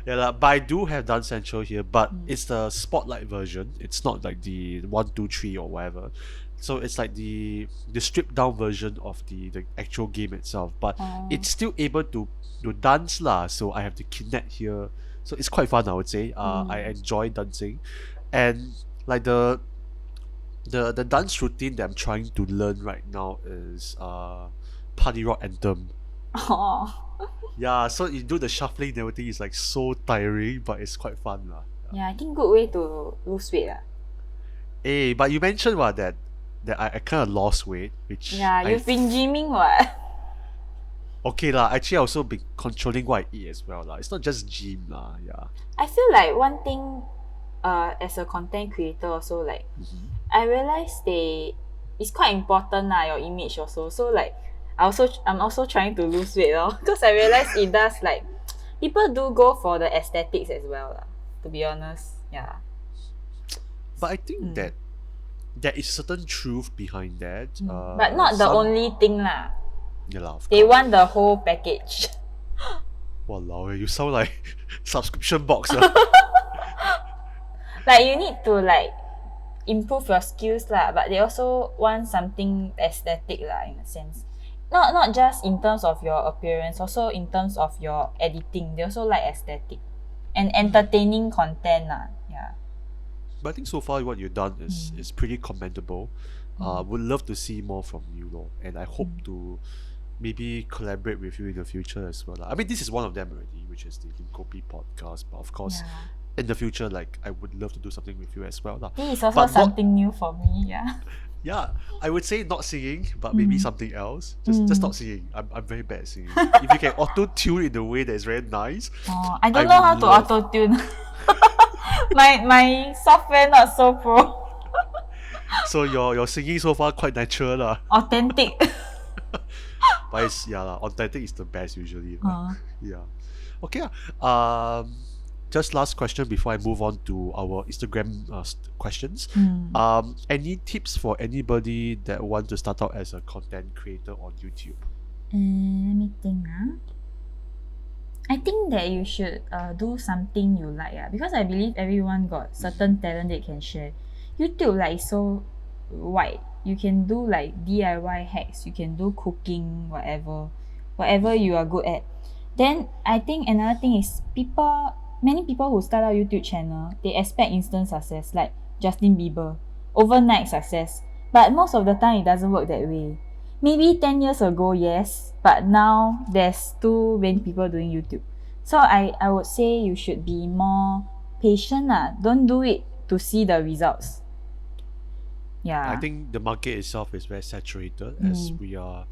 Yeah, lah, but I do have Dance Central here, but it's the spotlight version. It's not like the 1, 2, 3 or whatever. So it's like the stripped down version of the actual game itself. But Oh. it's still able to dance lah. So I have the Kinect here. So it's quite fun, I would say. I enjoy dancing. And like the dance routine that I'm trying to learn right now is Party Rock Anthem. Oh. Yeah, so you do the shuffling and everything is like so tiring, but it's quite fun lah. Yeah, I think good way to lose weight lah. Hey, but you mentioned what that I kind of lost weight, which Yeah, I you've been gymming what? okay lah. Actually, I also been controlling what I eat as well lah. It's not just gym lah. Yeah. I feel like one thing as a content creator also like I realized it's quite important lah, your image also. So like I'm also trying to lose weight because I realized it does like people do go for the aesthetics as well lah, to be honest. Yeah. But I think that there is certain truth behind that. But not the some- only thing lah. Yeah lah, of They course. want the whole package. Walao, you sound like subscription box. Ah. Like you need to like improve your skills lah, but they also want something aesthetic lah in a sense. Not just in terms of your appearance, also in terms of your editing. They also like aesthetic and entertaining content lah. Yeah. But I think so far what you've done is pretty commendable. Would love to see more from you, though, and I hope to maybe collaborate with you in the future as well. I mean, this is one of them already, which is the Lim Kopi podcast. But of course, in the future, like I would love to do something with you as well, lah. This is also But not- something new for me. Yeah. Yeah, I would say not singing, but maybe something else. Just not singing. I'm very bad at singing. If you can auto tune in a way that is very nice, Oh, I don't I know would how to love- auto tune. my software not so pro. so your singing so far quite natural, lah. Authentic. But it's, yeah, lah, Untitled is the best usually. Uh. Yeah. Okay. Just last question before I move on to our Instagram questions. Any tips for anybody that want to start out as a content creator on YouTube? Let me think. I think that you should do something you like because I believe everyone got certain talent they can share. YouTube like is so wide. You can do like DIY hacks, you can do cooking, whatever you are good at. Then I think another thing is many people who start out YouTube channel, they expect instant success. Like Justin Bieber. Overnight success. But most of the time, it doesn't work that way. Maybe 10 years ago, yes, but now there's too many people doing YouTube. So I would say you should be more patient. Don't do it to see the results. Yeah. I think the market itself is very saturated as we are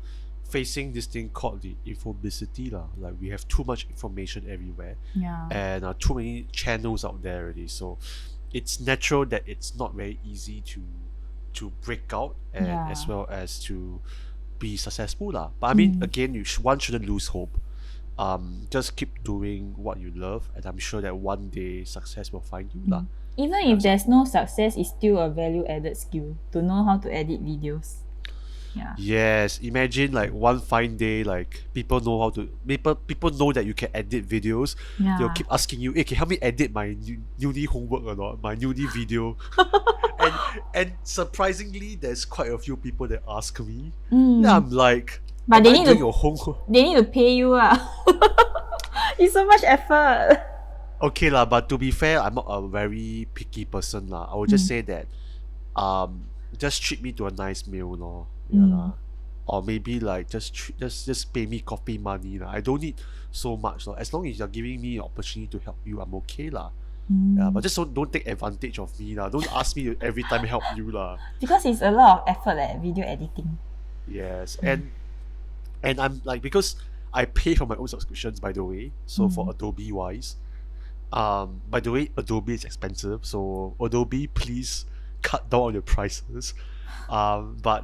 facing this thing called the infobicity lah. Like we have too much information everywhere Yeah. and too many channels out there already. So it's natural that it's not very easy to break out and Yeah. as well as to be successful lah. But I mean, again, one shouldn't lose hope. Just keep doing what you love, and I'm sure that one day success will find you lah. Even if there's no success, it's still a value added skill to know how to edit videos. Yeah. Yes, imagine like one fine day, like people know how to people know that you can edit videos. Yeah. They'll keep asking you, "Hey, can you help me edit my uni homework or not? My uni video?" and surprisingly, there's quite a few people that ask me. And I'm like, But "Am they I need doing to your homework?" they need to pay you. It's so much effort. Okay lah, but to be fair, I'm not a very picky person lah. I would just say that, just treat me to a nice meal lor. Yeah lah. Or maybe like just pay me coffee money lah. I don't need so much lor. As long as you're giving me an opportunity to help you, I'm okay lah. Yeah, but just don't take advantage of me lah. Don't ask me to every time help you lah. Because it's a lot of effort video editing. Yes, and I'm like, because I pay for my own subscriptions, by the way. So for Adobe wise, by the way, Adobe is expensive. So Adobe, please cut down on your prices. But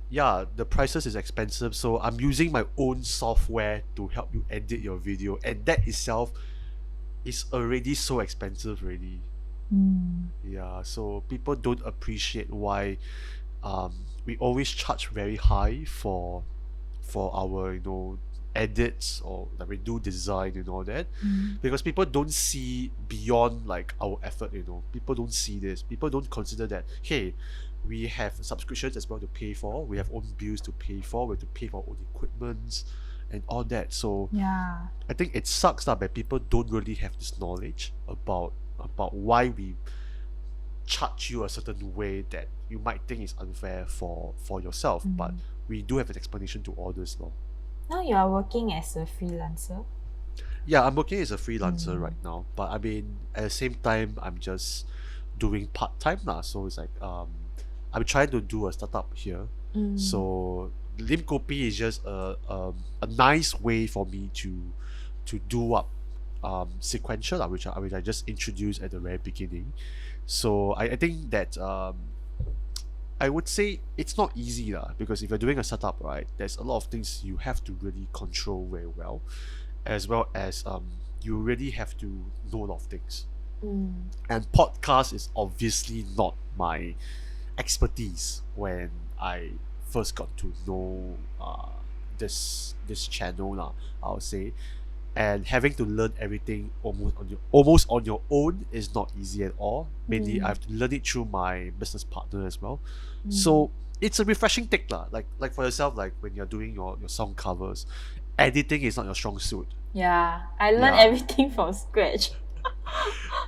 yeah, the prices is expensive. So I'm using my own software to help you edit your video, and that itself is already so expensive already. Yeah, so people don't appreciate why we always charge very high for our edits, or like we do design and all that, because people don't see beyond like our effort. People don't see this. People don't consider that, hey, we have subscriptions as well to pay for, we have own bills to pay for, we have to pay for our own equipment and all that. So Yeah. I think it sucks that people don't really have this knowledge about why we charge you a certain way that you might think is unfair for yourself. But we do have an explanation to all this law. Now you are working as a freelancer. Yeah, I'm working as a freelancer right now, but I mean at the same time I'm just doing part-time lah. So it's like I'm trying to do a startup here. So Lim Kopi is just a nice way for me to do up sequential lah, which I just introduced at the very beginning. So I think that I would say it's not easy lah, because if you're doing a startup, right, there's a lot of things you have to really control very well as you really have to know a lot of things. And podcast is obviously not my expertise when I first got to know this channel lah, I would say. And having to learn everything almost on your own is not easy at all. Mainly I have to learn it through my business partner as well. So it's a refreshing take lah. Like for yourself, like when you're doing your song covers, editing is not your strong suit. Yeah, I learned everything from scratch.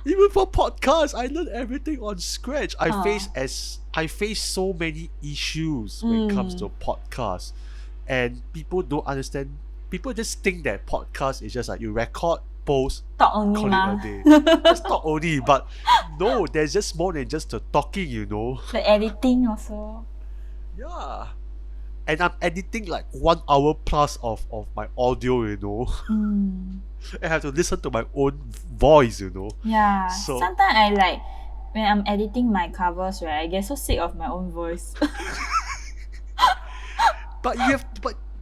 Even for podcasts, I learned everything on scratch. I face so many issues when it comes to podcasts, and people don't understand. People just think that podcast is just like you record, post, Talk only call ma. it a day. Just talk only, but no, there's just more than just the talking. The editing also. Yeah. And I'm editing like 1 hour plus of my audio, I have to listen to my own voice, Yeah. So- Sometimes I like when I'm editing my covers, right, I get so sick of my own voice. But you have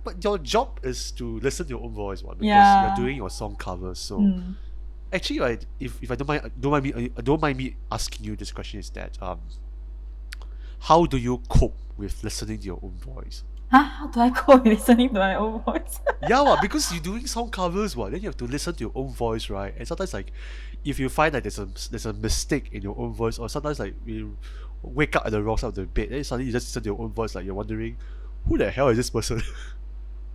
but your job is to listen to your own voice, because Yeah. you're doing your song covers. So actually, right, if I don't mind me asking you this question, is that how do you cope with listening to your own voice? How do I cope with listening to my own voice? Yeah, because you're doing song covers, then you have to listen to your own voice, right? And sometimes, like, if you find that there's a mistake in your own voice, or sometimes like you wake up at the wrong side of the bed, then suddenly you just listen to your own voice, like you're wondering, who the hell is this person?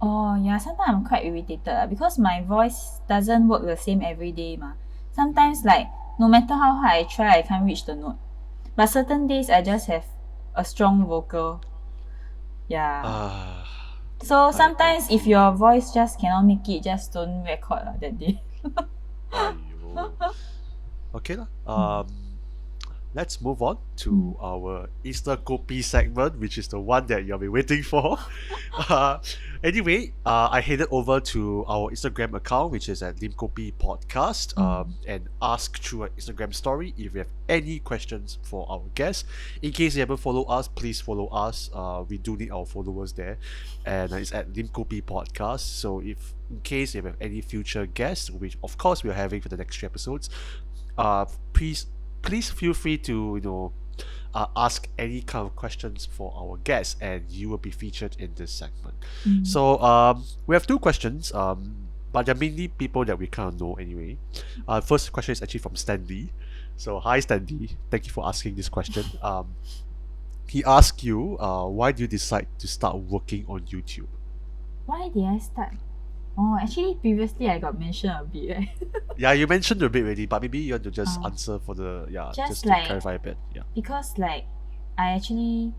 Oh yeah, sometimes I'm quite irritated because my voice doesn't work the same every day ma. Sometimes like no matter how hard I try, I can't reach the note. But certain days I just have a strong vocal. Yeah. Ah, So I sometimes if see. your voice just cannot make it, just don't record lah that day. Aiyo. Okay lah. Let's move on Mm. to our Easter Kopi segment, which is the one that you've been waiting for. Uh, anyway, I headed over to our Instagram account, which is at Lim Kopi Podcast, Mm. and ask through an Instagram story if you have any questions for our guests. In case you haven't followed us, please follow us. We do need our followers there, and it's at Lim Kopi Podcast. So if in case you have any future guests, which of course we are having for the next 3 episodes, uh, please feel free to ask any kind of questions for our guests, and you will be featured in this segment. Mm. So we have 2 questions, but they're mainly people that we kind of know anyway. First question is actually from Stanley. So hi Stanley, thank you for asking this question. He asked you, why do you decide to start working on YouTube? Why did I start? Oh, actually, previously I got mentioned a bit, right? Yeah, you mentioned a bit already, but maybe you want to just Oh. answer for the Just just to like- clarify a bit. Yeah. Because like I actually,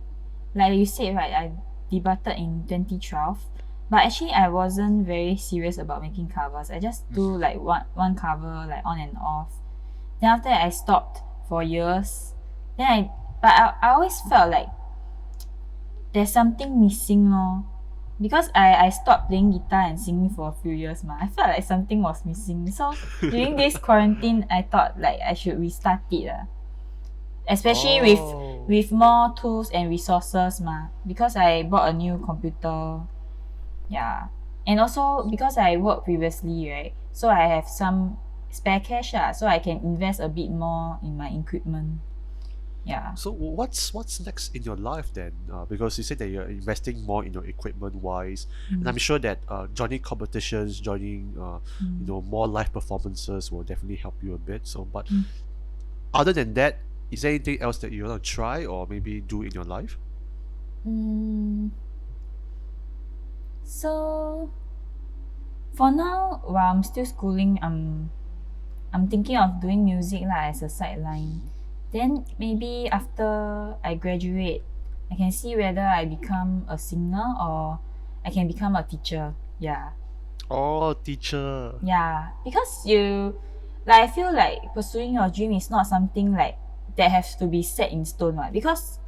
like you said, right, I debuted in 2012, but actually I wasn't very serious about making covers. I just do like one cover like on and off. Then after that I stopped for years. But I always felt like there's something missing lor. Because I stopped playing guitar and singing for a few years I felt like something was missing. So during this quarantine, I thought like I should restart it especially Oh. with more tools and resources because I bought a new computer. Yeah. And also because I worked previously, right? So I have some spare cash so I can invest a bit more in my equipment. Yeah. So what's next in your life then? Because you said that you're investing more in your equipment wise, and I'm sure that joining competitions, joining more live performances will definitely help you a bit. So, but other than that, is there anything else that you want to try or maybe do in your life? So for now, while I'm still schooling, I'm thinking of doing music as a sideline. Then maybe after I graduate, I can see whether I become a singer or I can become a teacher. Yeah. Oh, teacher. Yeah. Because I feel like pursuing your dream is not something like that has to be set in stone. Because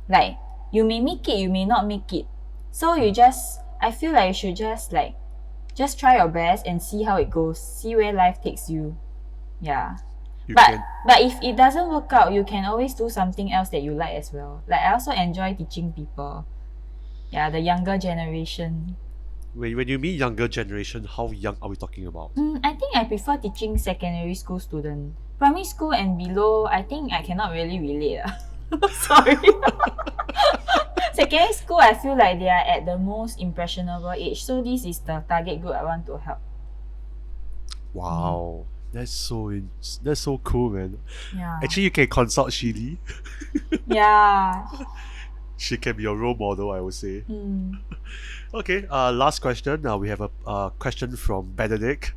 like you may make it, you may not make it. So I feel like you should just try your best and see how it goes. See where life takes you. Yeah. But if it doesn't work out, you can always do something else that you like as well. Like I also enjoy teaching people. Yeah, the younger generation. When you mean younger generation, how young are we talking about? I think I prefer teaching secondary school students. Primary school and below, I think I cannot really relate. Sorry. Secondary school, I feel like they are at the most impressionable age. So this is the target group I want to help. Wow. That's so cool, man. Yeah. Actually, you can consult Shili. Yeah. She can be your role model, I would say. Okay, last question. We have a question from Benedict.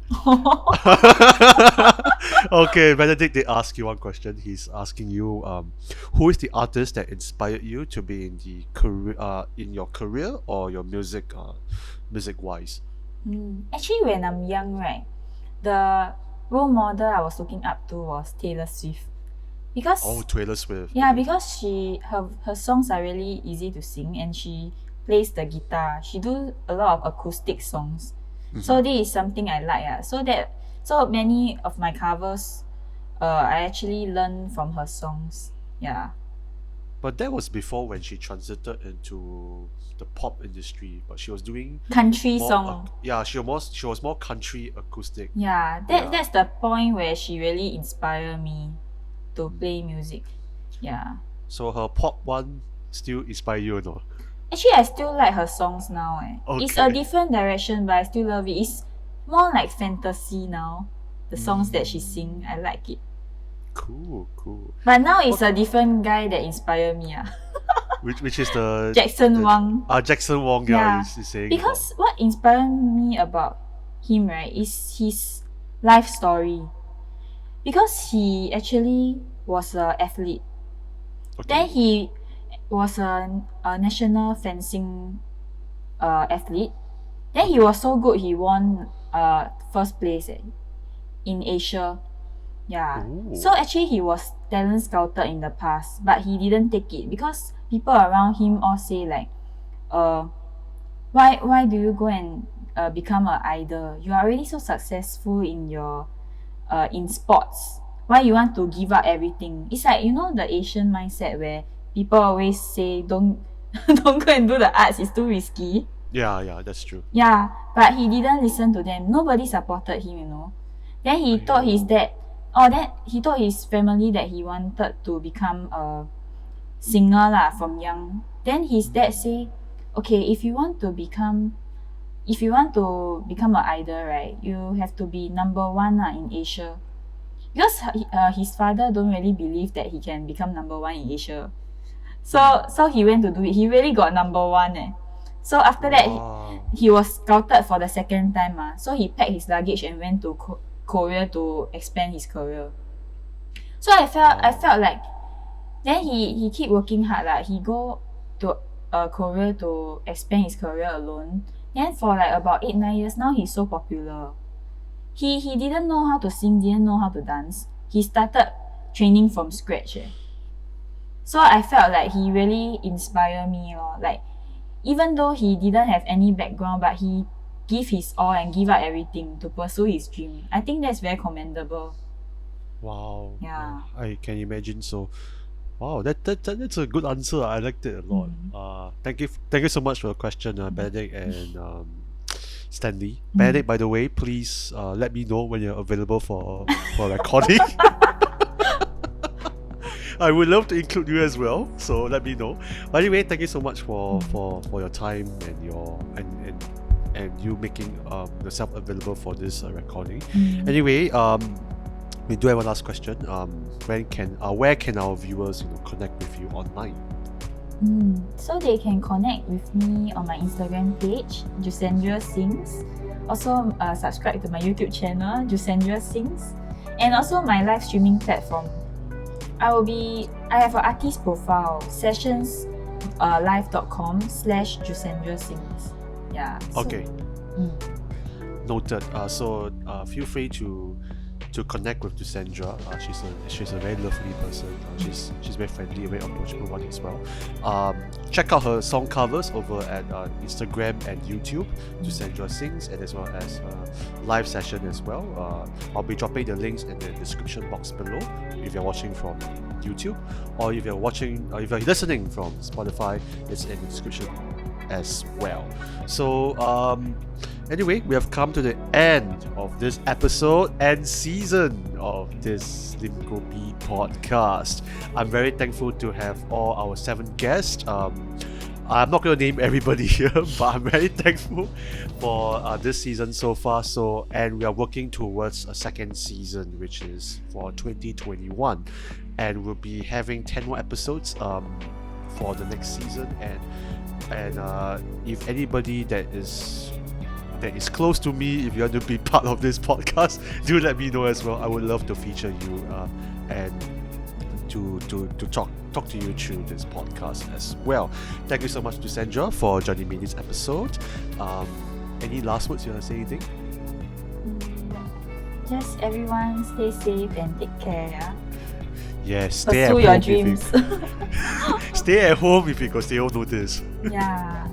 Okay, Benedict, they ask you one question. He's asking you, who is the artist that inspired you to be in the career, in your career or your music wise? Actually, when I'm young, right, the role model I was looking up to was Taylor Swift. Because Taylor Swift. Yeah, because her songs are really easy to sing and she plays the guitar. She do a lot of acoustic songs. So this is something I like. So many of my covers I actually learn from her songs. Yeah. But that was before when she transited into the pop industry, but she was doing Country more, song. she was more country acoustic. Yeah, that's the point where she really inspired me to play music. Yeah. So her pop one still inspire you or not? Actually, I still like her songs now. It's a Okay. different direction, but I still love it. It's more like fantasy now. The songs that she sing, I like it. Cool. But now it's a different guy that inspired me. Which is the Jackson Wang. Jackson Wang, Yeah. is saying. Because what inspired me about him, right, is his life story. Because he actually was an athlete. Then he was a national fencing athlete. Then he was so good, he won first place in Asia. Yeah. Ooh. So actually he was talent scouted in the past, but he didn't take it because people around him all say like, why do you go and become an idol? You are already so successful in your in sports. Why you want to give up everything? It's like, you know, the Asian mindset where people always say don't don't go and do the arts, it's too risky. Yeah, that's true. Yeah, but he didn't listen to them. Nobody supported him, you know. Then he told his dad, then he told his family that he wanted to become a singer lah from young. Then his dad say, okay, if you want to become an idol, right, you have to be number one in Asia. Because his father don't really believe that he can become number one in Asia. So he went to do it. He really got number one. So after that, he was scouted for the second time. So he packed his luggage and went to Korea to expand his career. So I felt like then he keep working hard. Like he go to Korea to expand his career alone. Then for like about 8-9 years now, he's so popular. He didn't know how to sing, didn't know how to dance. He started training from scratch. So I felt like he really inspired me. Like even though he didn't have any background, but he give his all and give up everything to pursue his dream. I think that's very commendable. Wow. Yeah. I can imagine so. Wow, that's a good answer. I liked it a lot. Thank you so much for the question, Benedict and Stanley. Benedict, by the way, please let me know when you're available for recording. I would love to include you as well, so let me know. But anyway, thank you so much for your time and your and you making yourself available for this recording. Anyway, we do have one last question. Where can our viewers connect with you online? So they can connect with me on my Instagram page, Jusandra Sings. Also, subscribe to my YouTube channel, Jusandra Sings, and also my live streaming platform. I have an artist profile, sessionslive.com/Jusandra Sings. Yeah. Okay. Noted. So feel free to connect with Jusandra. She's a very lovely person. She's very friendly, very approachable one as well. Check out her song covers over at Instagram and YouTube, Jusandra Sings, and as well as live session as well. I'll be dropping the links in the description box below if you're watching from YouTube, or if you're listening from Spotify, it's in the description as well. So anyway, we have come to the end of this episode and season of this Lim Kopi podcast. I'm very thankful to have all our 7 guests. I'm not going to name everybody here, but I'm very thankful for this season so far. And we are working towards a second season, which is for 2021, and we'll be having 10 more episodes for the next season. And if anybody that is close to me, if you want to be part of this podcast, do let me know as well. I would love to feature you and to talk to you through this podcast as well. Thank you so much to Sandra for joining me this episode. Any last words? You want to say anything? Just everyone stay safe and take care. Yes, stay Pursue at your home. dreams. Stay at home if you can stay home notice. Yeah.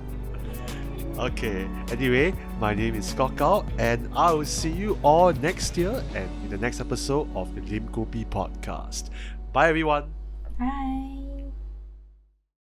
Okay, anyway, my name is Stalk Kok Hao, and I will see you all next year and in the next episode of the Lim Kopi podcast. Bye everyone. Bye.